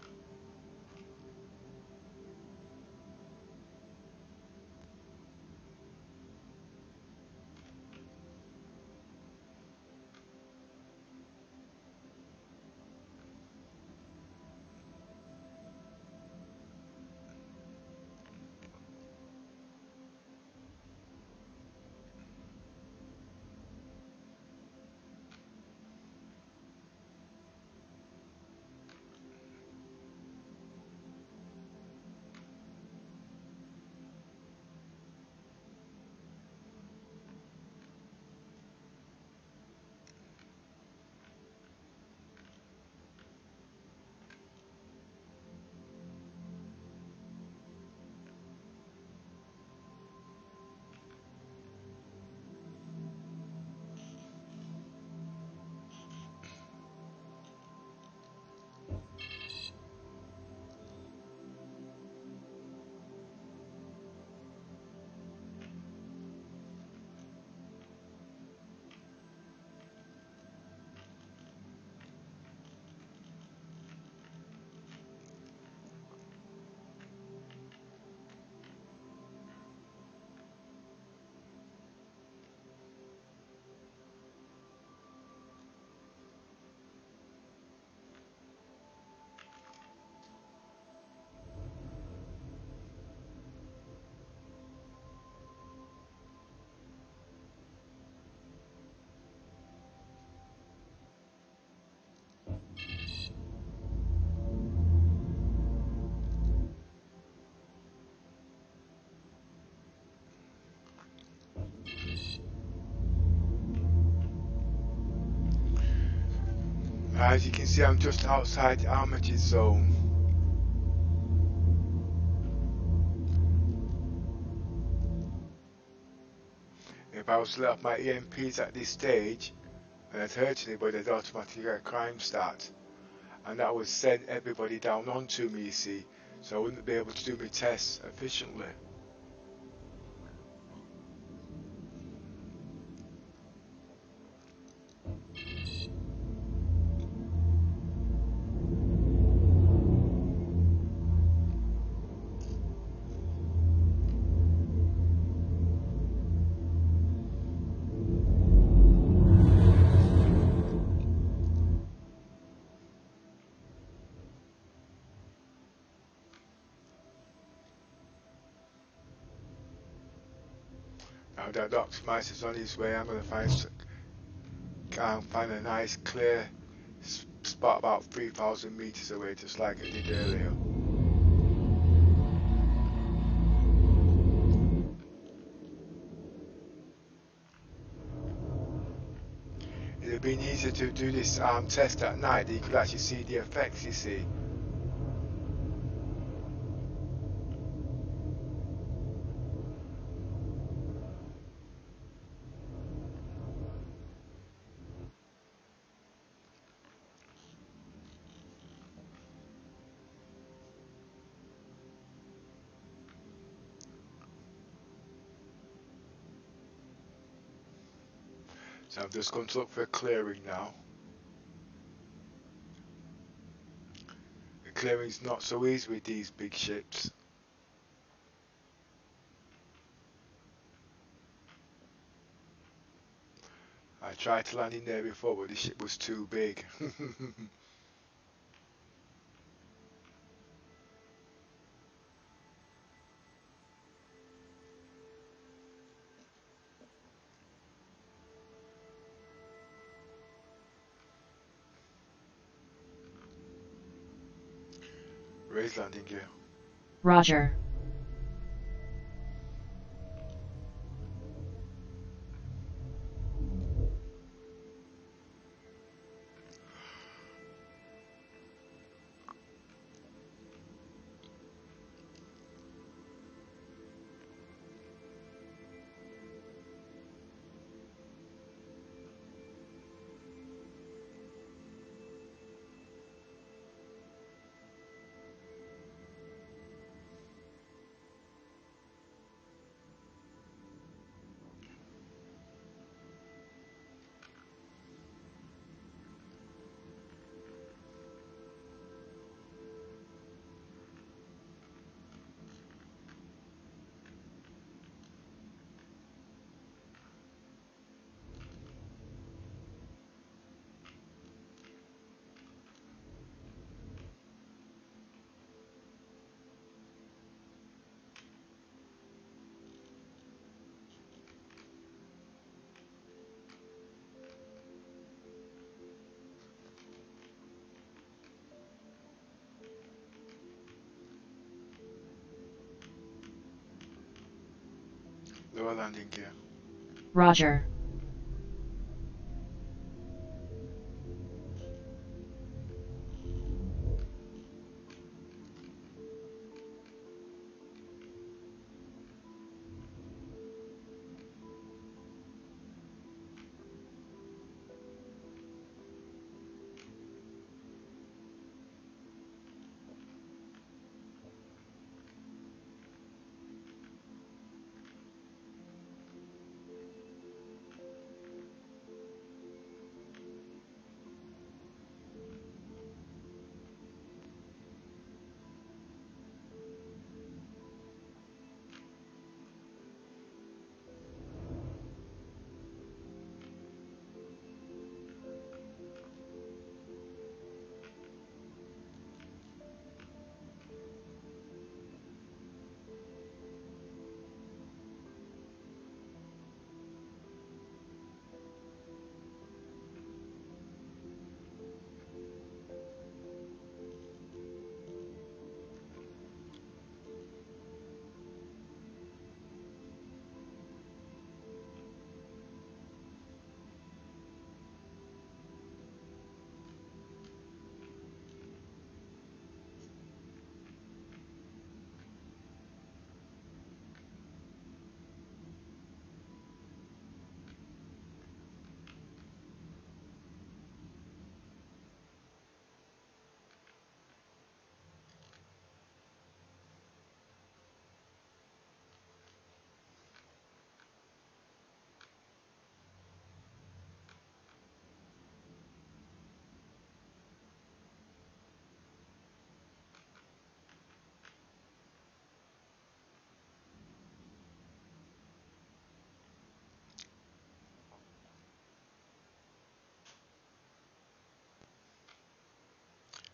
As you can see, I'm just outside the armature zone. If I was to let off my EMPs at this stage and I'd hurt anybody, I'd automatically get a crime start. And that would send everybody down onto me, you see, so I wouldn't be able to do my tests efficiently. Now that Dr. Mice is on his way, I'm going to find a nice clear spot about 3,000 meters away, just like I did earlier. It'd have been easier to do this test at night, you could actually see the effects, you see. So I'm just going to look for a clearing now. The clearing's not so easy with these big ships. I tried to land in there before, but the ship was too big. Where's landing gear? Roger. Lower landing gear. Roger.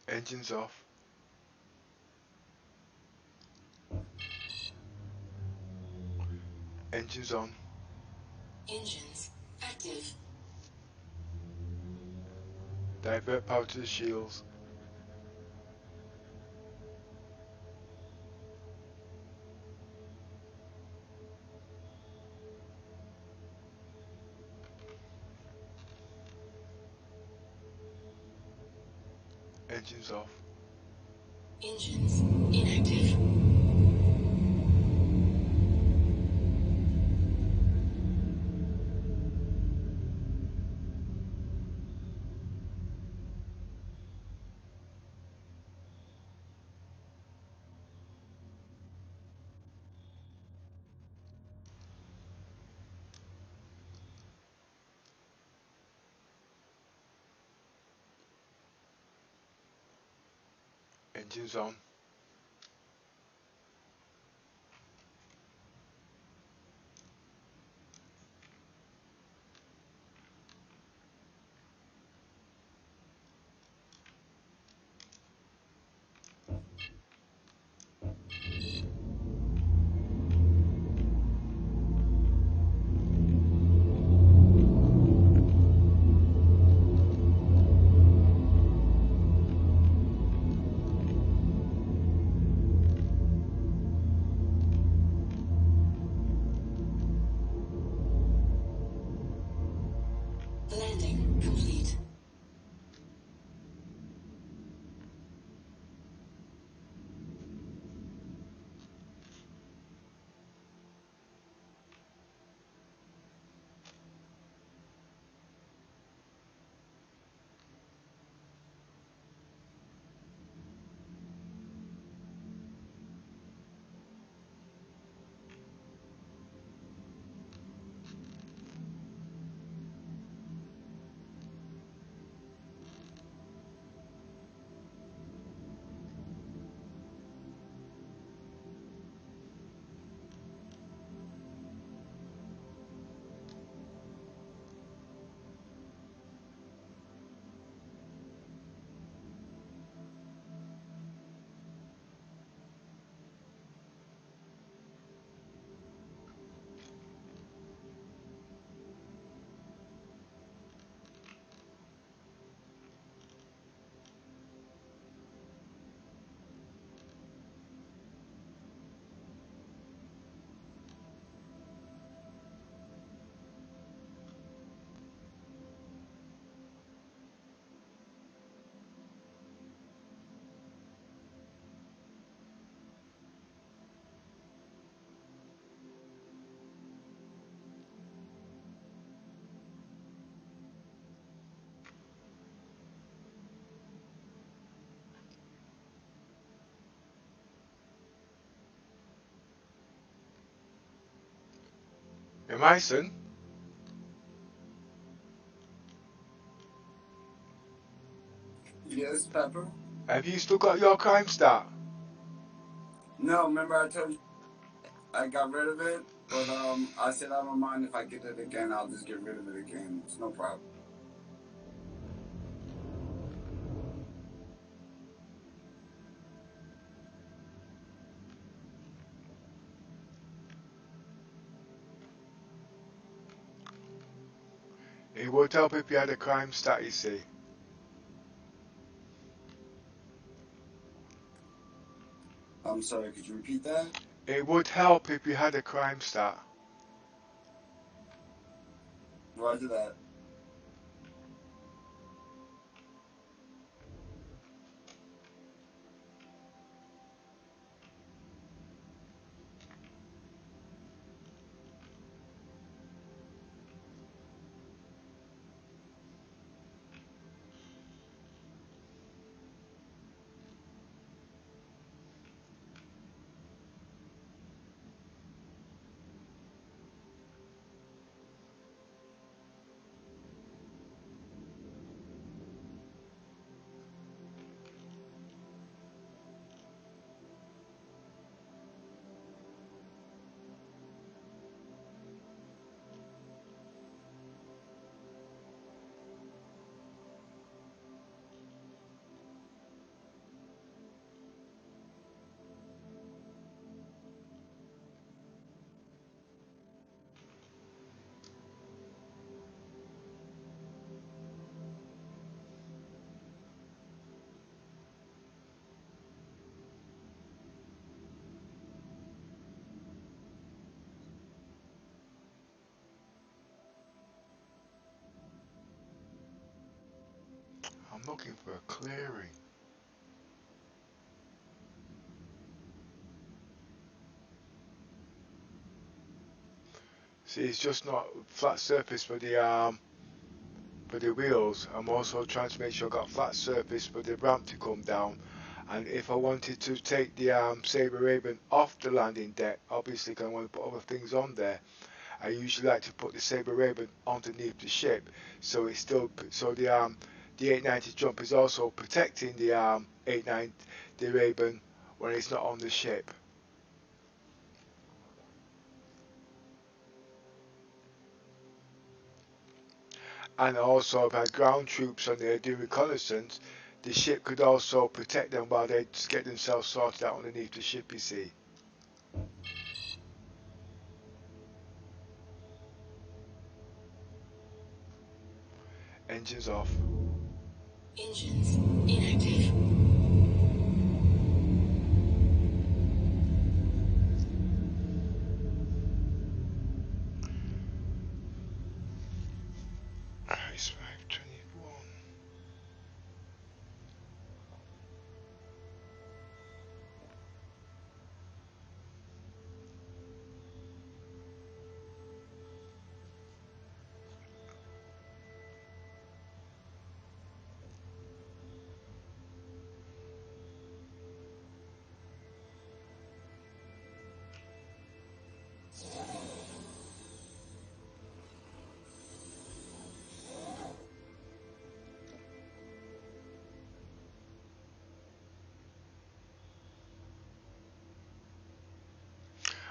Engines off. Engines on. Engines active. Divert power to the shields. Engines off. Engines inactive. Engines on. Landing complete. Mason, Yes, Pepper? have you still got your crime stat? No, remember I told you I got rid of it? But I said I don't mind if I get it again. I'll just get rid of it again. It's no problem. It would help if you had a crime stat, you see. I'm sorry, could you repeat that? It would help if you had a crime stat. Roger that. I'm looking for a clearing. See, it's just not flat surface for the wheels. I'm also trying to make sure I've got flat surface for the ramp to come down. And if I wanted to take the Sabre Raven off the landing deck, obviously because I want to put other things on there, I usually like to put the Sabre Raven underneath the ship, so it's still the 890 jump is also protecting the 890 the Raven when it's not on the ship. And also, if I had ground troops on there doing reconnaissance, the ship could also protect them while they just get themselves sorted out underneath the ship, you see. Engines off. Engines inactive. It's 521.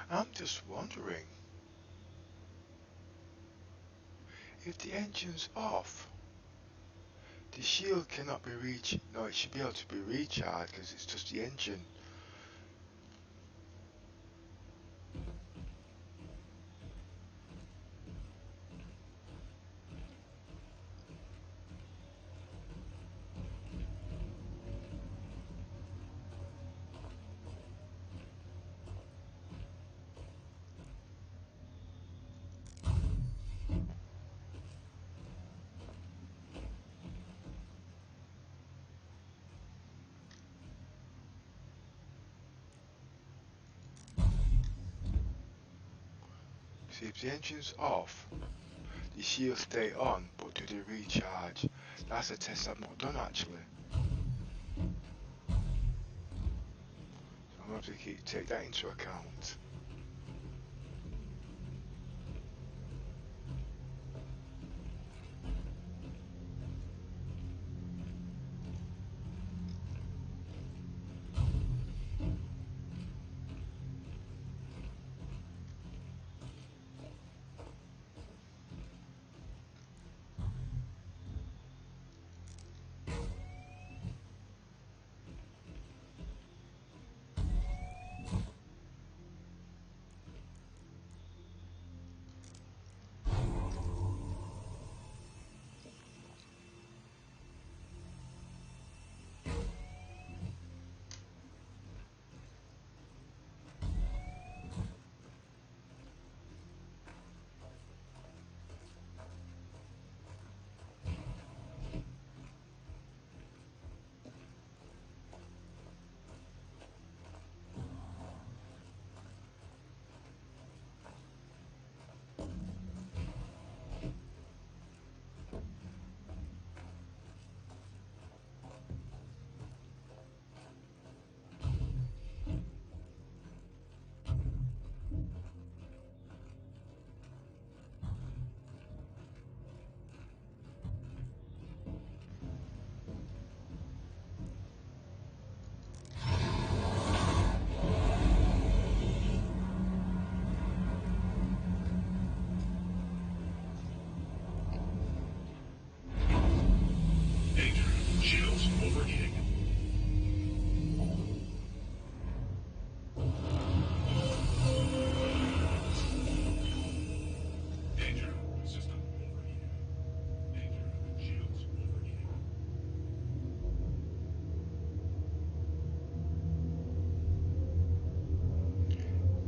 I'm just wondering if the engine's off, the shield cannot be reached. No, it should be able to be recharged because it's just the engine. See, if the engine's off, the shield stay on, but do they recharge? That's a test I've not done actually. So I'm going to have to take that into account.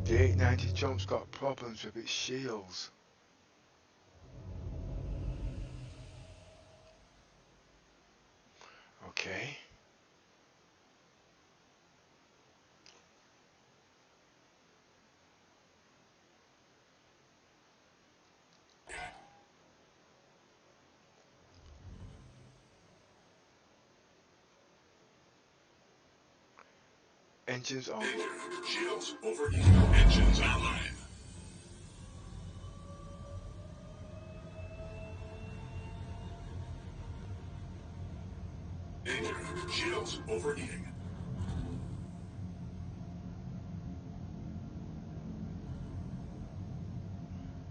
The 890 jump's got problems with its shields. Okay. Engines on. Danger. Shields overheating. Engines online. Danger. Shields overheating.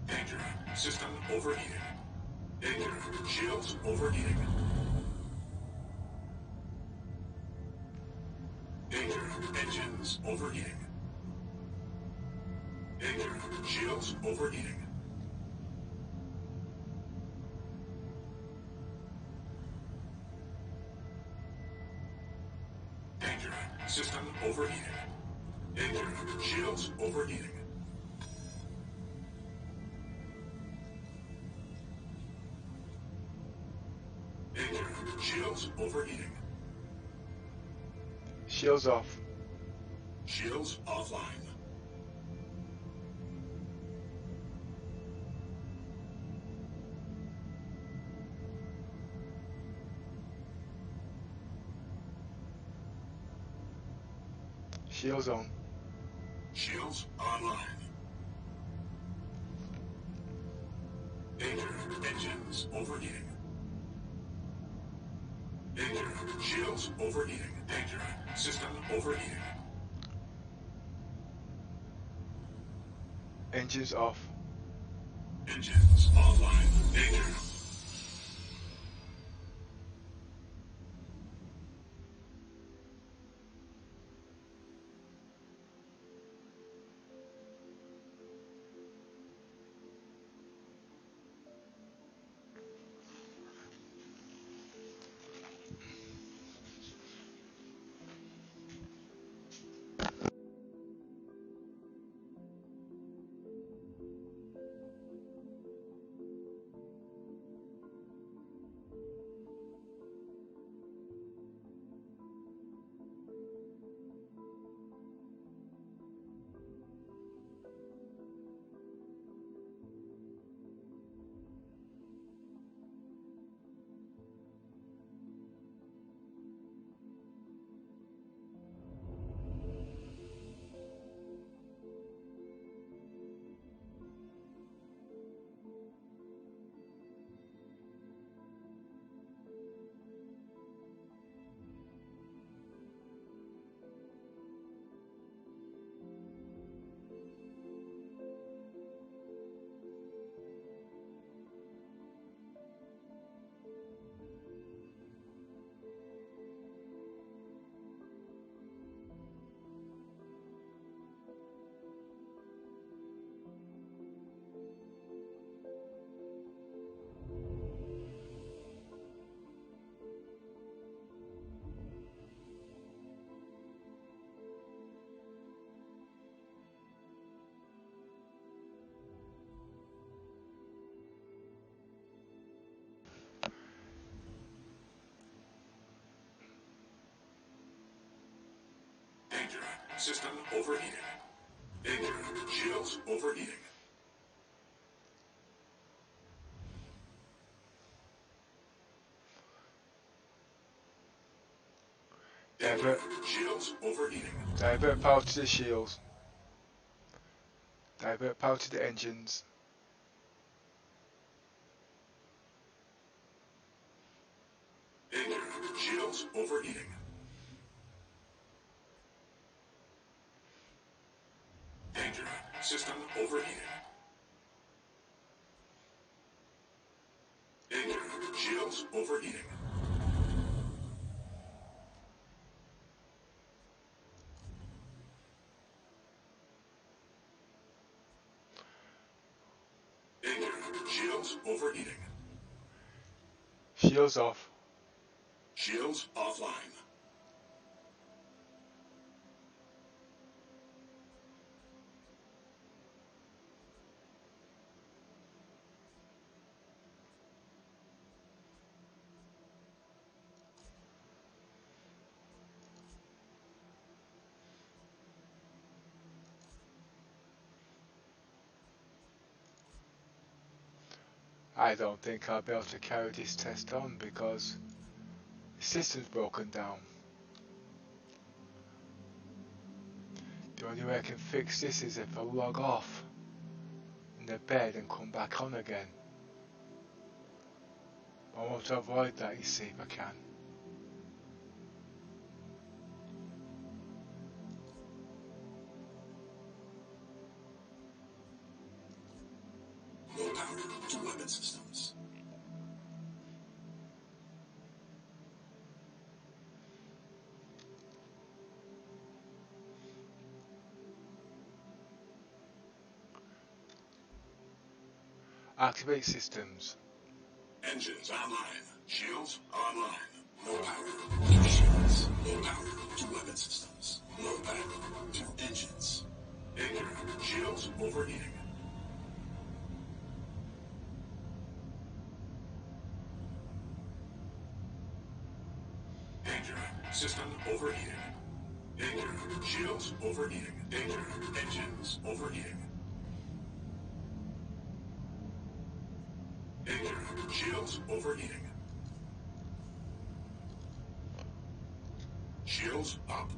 Danger. System overheating. Danger. Shields overheating. Danger. Engines overheating. Danger. Shields overheating. Danger. System overheating. Danger. Shields overheating. Danger. Shields overheating. Shields off. Shields offline. Shields on. Shields online. Danger. Engines overheating. Danger. Shields overheating. Danger. System overheating. Engines off. Engines offline. Danger. Danger. System overheating. Danger. Shields overheating. Divert. Shields overheating. Divert power to the shields. Divert power to the engines. Danger. Shields overheating. Danger. System overheating. Danger. Shields overheating. Danger. Shields overheating. Shields off. Shields offline. I don't think I'll be able to carry this test on because the system's broken down. The only way I can fix this is if I log off in the bed and come back on again. I want to avoid that, you see, if I can. Low power to weapon systems. Activate systems. Engines online. Shields online. Low power to shields. Low power to weapon systems. Low power to engines. Danger. Shields overheating. Danger. System overheating. Danger. Shields overheating. Danger. Engines overheating. Danger. Shields overheating. Shields up.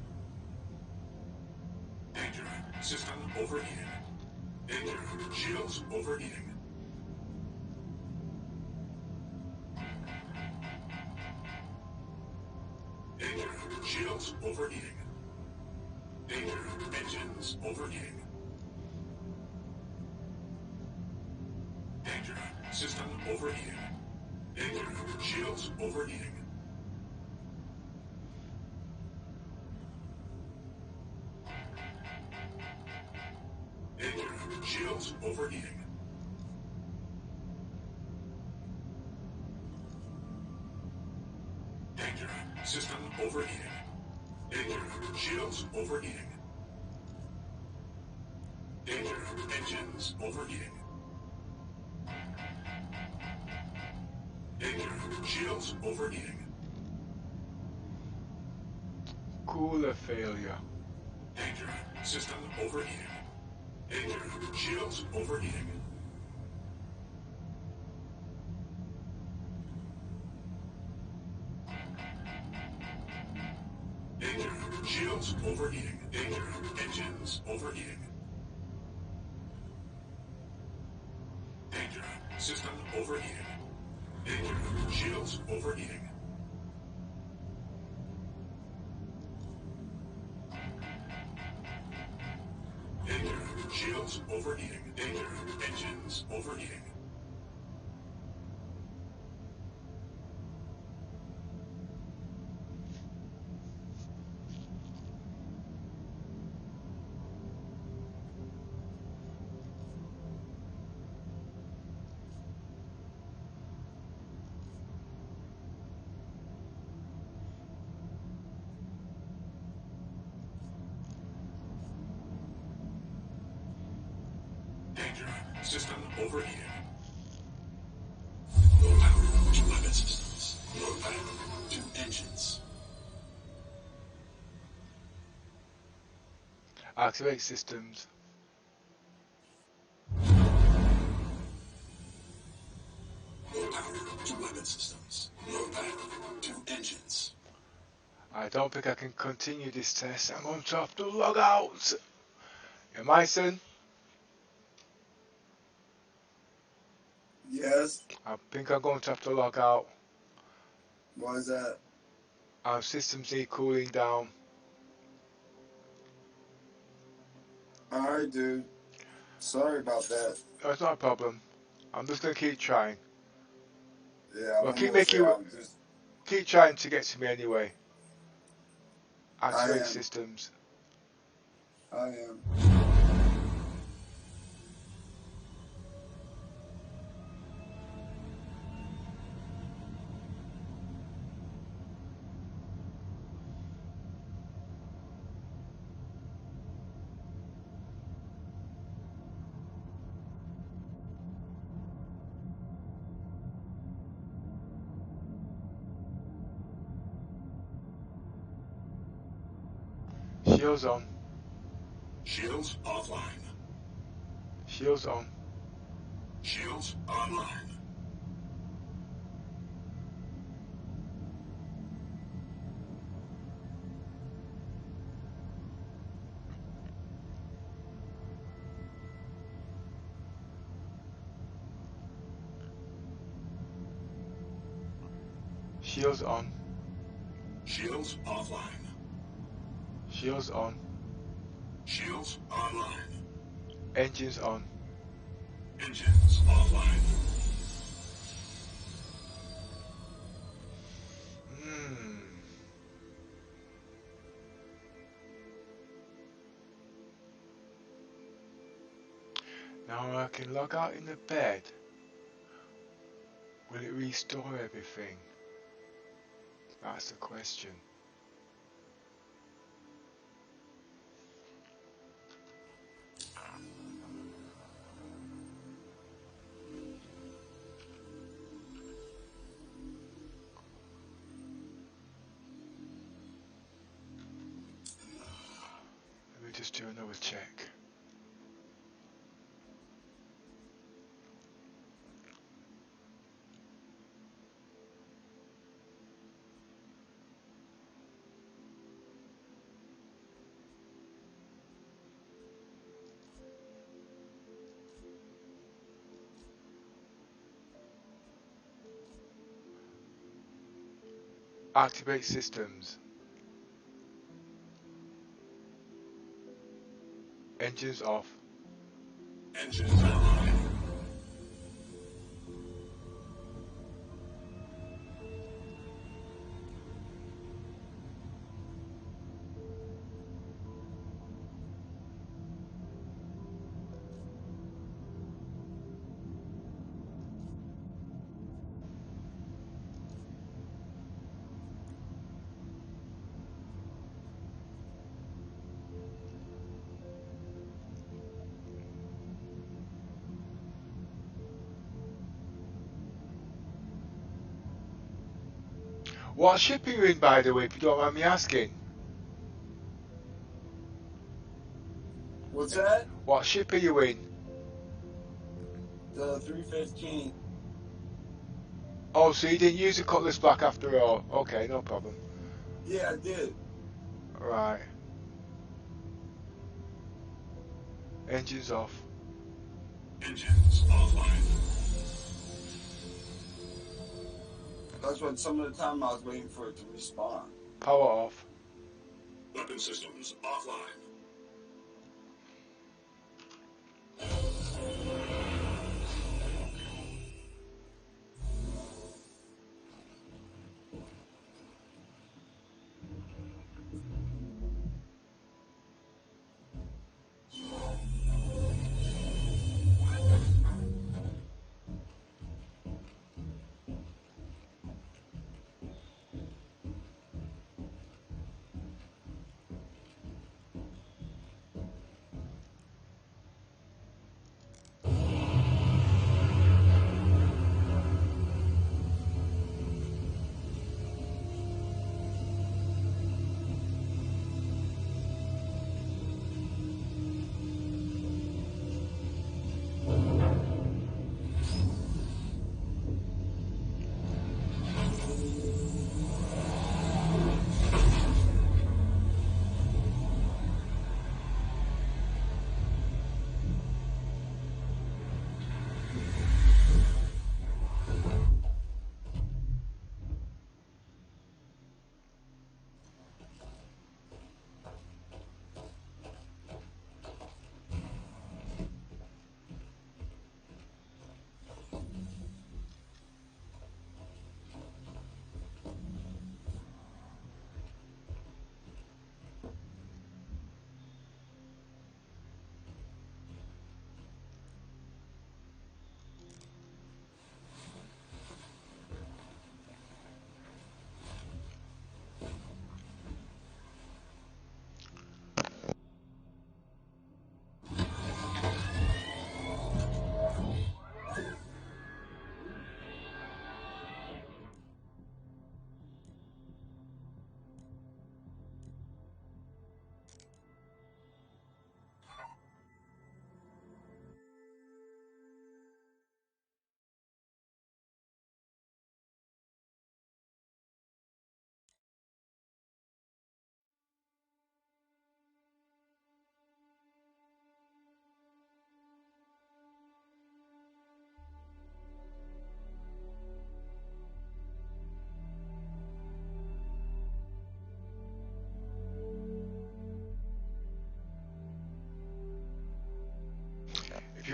Danger. System overheating. Danger. Shields overheating. Danger. Shields overheating. Danger. Engines overheating. Danger. System overheating. Danger. Shields overheating. Danger. Shields overheating. Danger. System overheating. Danger. Shields overheating. Danger. Engines overheating. Danger. Shields overheating. Cooler failure. Danger. System overheating. Danger. Shields overheating. Danger. Shields overheating. Danger. Engines overheating. Danger. System overheating. Danger. Shields overheating. Danger. Shields overheating. Danger. Engines overheating. Danger. System overheating. Low power to weapon systems. Low power to engines. Activate systems. Low power to weapon systems. Low power to engines. I don't think I can continue this test. I'm going to have to log out. Am I, son? Yes. I think I'm going to have to log out. Why is that? Our systems need cooling down. Alright, dude. Sorry about that. That's not a problem. I'm just going to keep trying. Yeah, Well, I'm keep almost making there. you keep trying to get to me anyway. Activate am. systems. I am. Shields on. Shields offline. Shields on. Shields online. Shields on. Shields offline. Shields on. Shields online. Engines on. Engines offline. Now I can log out in the bed. Will it restore everything? That's the question. Let me just do another check. Activate systems. Engines off. Engines online. What ship are you in, by the way, if you don't mind me asking? What's that? What ship are you in? The 315. Oh, so you didn't use the Cutlass Black after all? Okay, no problem. Yeah, I did. Right. Engines off. Engines offline. That's what some of the time I was waiting for it to respawn. Power off. Weapon systems offline.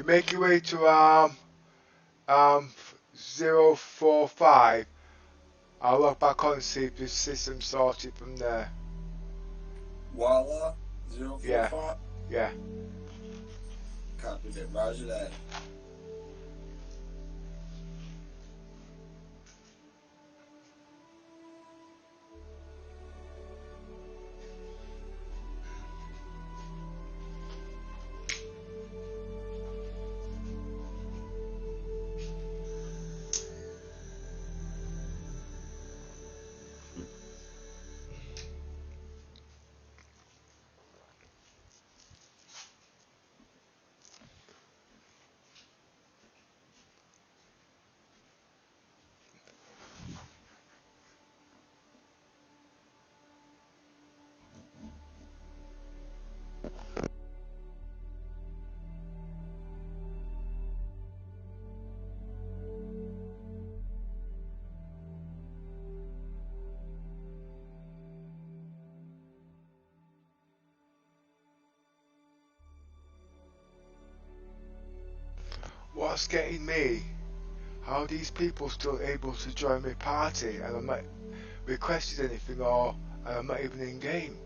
you make your way to 045, I'll log back on and see if the system's sorted from there. Voila, 045. Yeah. Copy that. Roger that. What's getting me? How are these people still able to join my party and I'm not requested anything and I'm not even in game?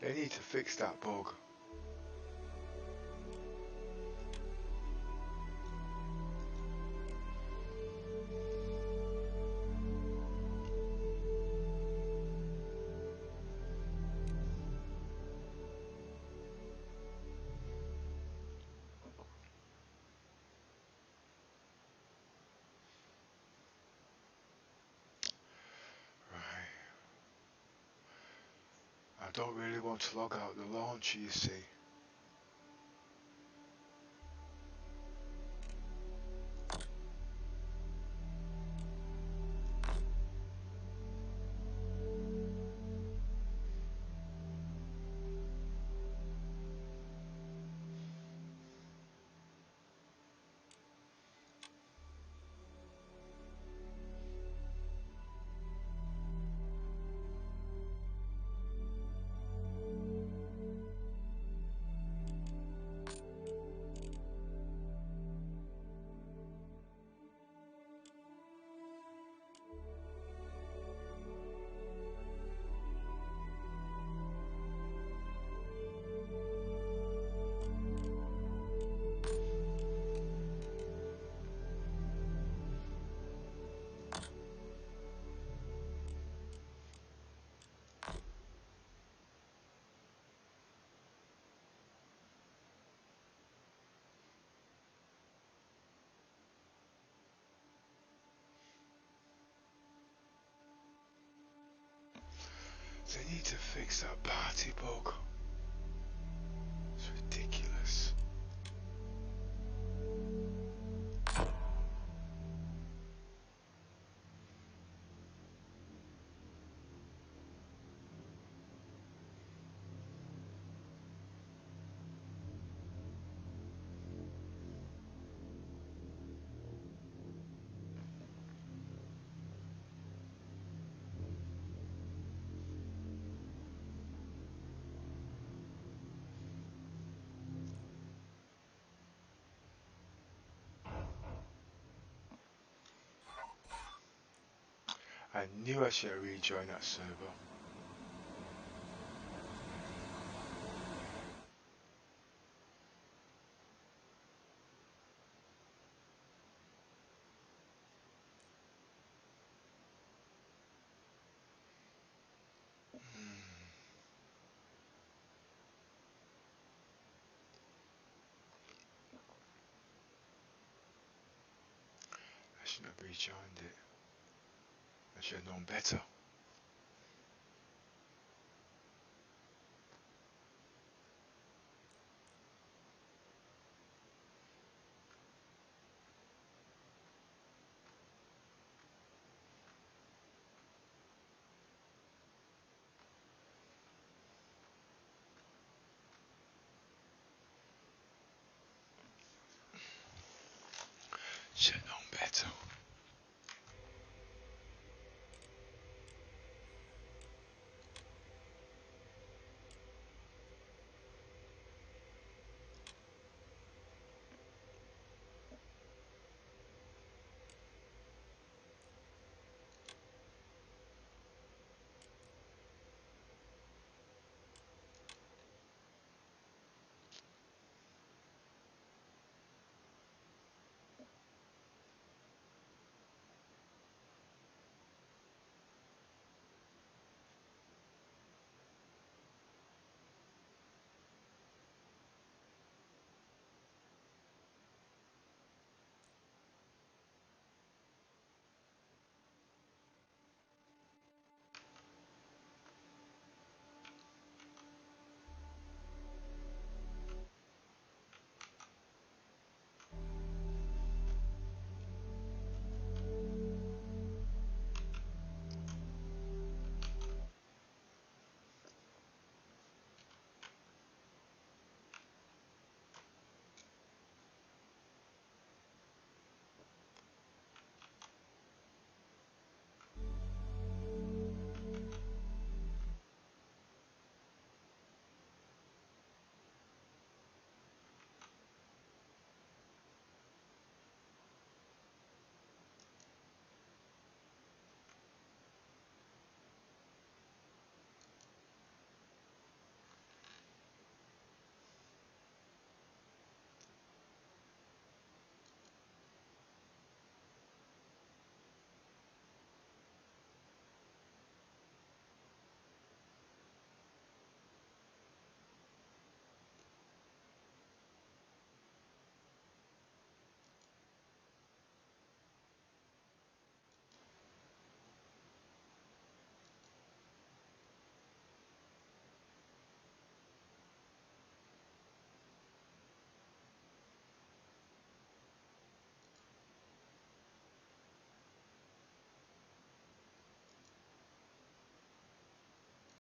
They need to fix that bug. I don't really want to log out the launcher, you see. They need to fix that party bug. It's ridiculous. I knew I should have rejoined that server. I shouldn't have rejoined it. I should have known better.